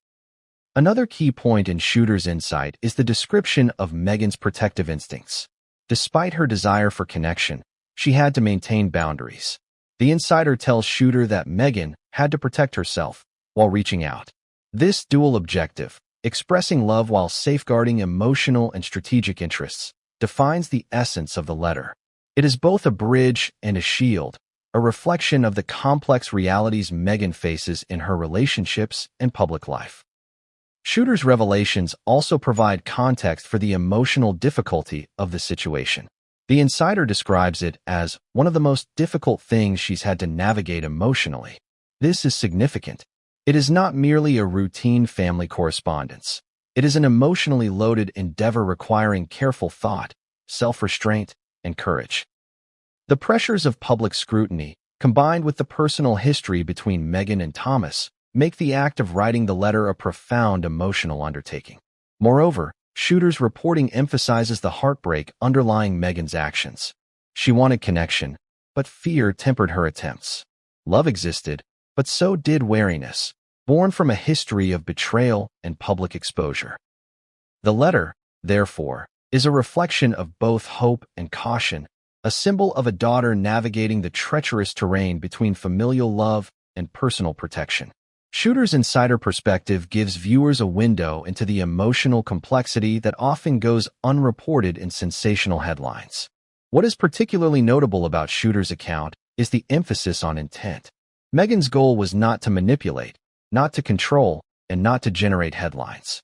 Another key point in Shuter's insight is the description of Meghan's protective instincts. Despite her desire for connection, she had to maintain boundaries. The insider tells Shuter that Meghan had to protect herself while reaching out. This dual objective, expressing love while safeguarding emotional and strategic interests, defines the essence of the letter. It is both a bridge and a shield, a reflection of the complex realities Meghan faces in her relationships and public life. Shuter's revelations also provide context for the emotional difficulty of the situation. The insider describes it as one of the most difficult things she's had to navigate emotionally. This is significant. It is not merely a routine family correspondence. It is an emotionally loaded endeavor requiring careful thought, self-restraint, and courage. The pressures of public scrutiny, combined with the personal history between Meghan and Thomas, make the act of writing the letter a profound emotional undertaking. Moreover, Shooter's reporting emphasizes the heartbreak underlying Meghan's actions. She wanted connection, but fear tempered her attempts. Love existed, but so did wariness, born from a history of betrayal and public exposure. The letter, therefore, is a reflection of both hope and caution, a symbol of a daughter navigating the treacherous terrain between familial love and personal protection. Shooter's insider perspective gives viewers a window into the emotional complexity that often goes unreported in sensational headlines. What is particularly notable about Shooter's account is the emphasis on intent. Meghan's goal was not to manipulate, not to control, and not to generate headlines.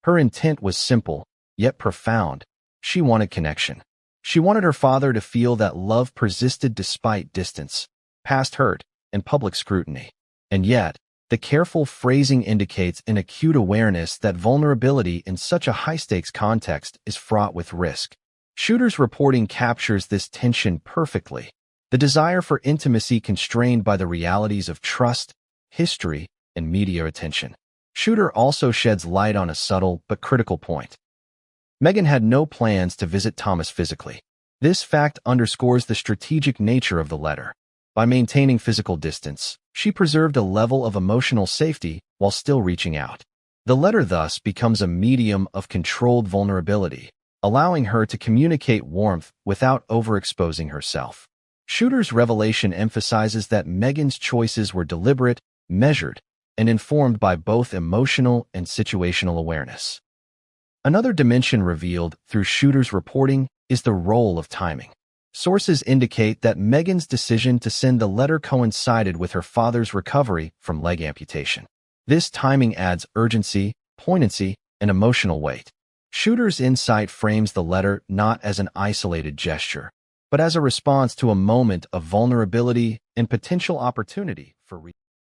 Her intent was simple, yet profound. She wanted connection. She wanted her father to feel that love persisted despite distance, past hurt, and public scrutiny. And yet, the careful phrasing indicates an acute awareness that vulnerability in such a high-stakes context is fraught with risk. Shooter's reporting captures this tension perfectly, the desire for intimacy constrained by the realities of trust, history, and media attention. Shooter also sheds light on a subtle but critical point. Meghan had no plans to visit Thomas physically. This fact underscores the strategic nature of the letter. By maintaining physical distance, she preserved a level of emotional safety while still reaching out. The letter thus becomes a medium of controlled vulnerability, allowing her to communicate warmth without overexposing herself. Shooter's revelation emphasizes that Meghan's choices were deliberate, measured, and informed by both emotional and situational awareness. Another dimension revealed through Shooter's reporting is the role of timing. Sources indicate that Meghan's decision to send the letter coincided with her father's recovery from leg amputation. This timing adds urgency, poignancy, and emotional weight. Shooter's insight frames the letter not as an isolated gesture, but as a response to a moment of vulnerability and potential opportunity for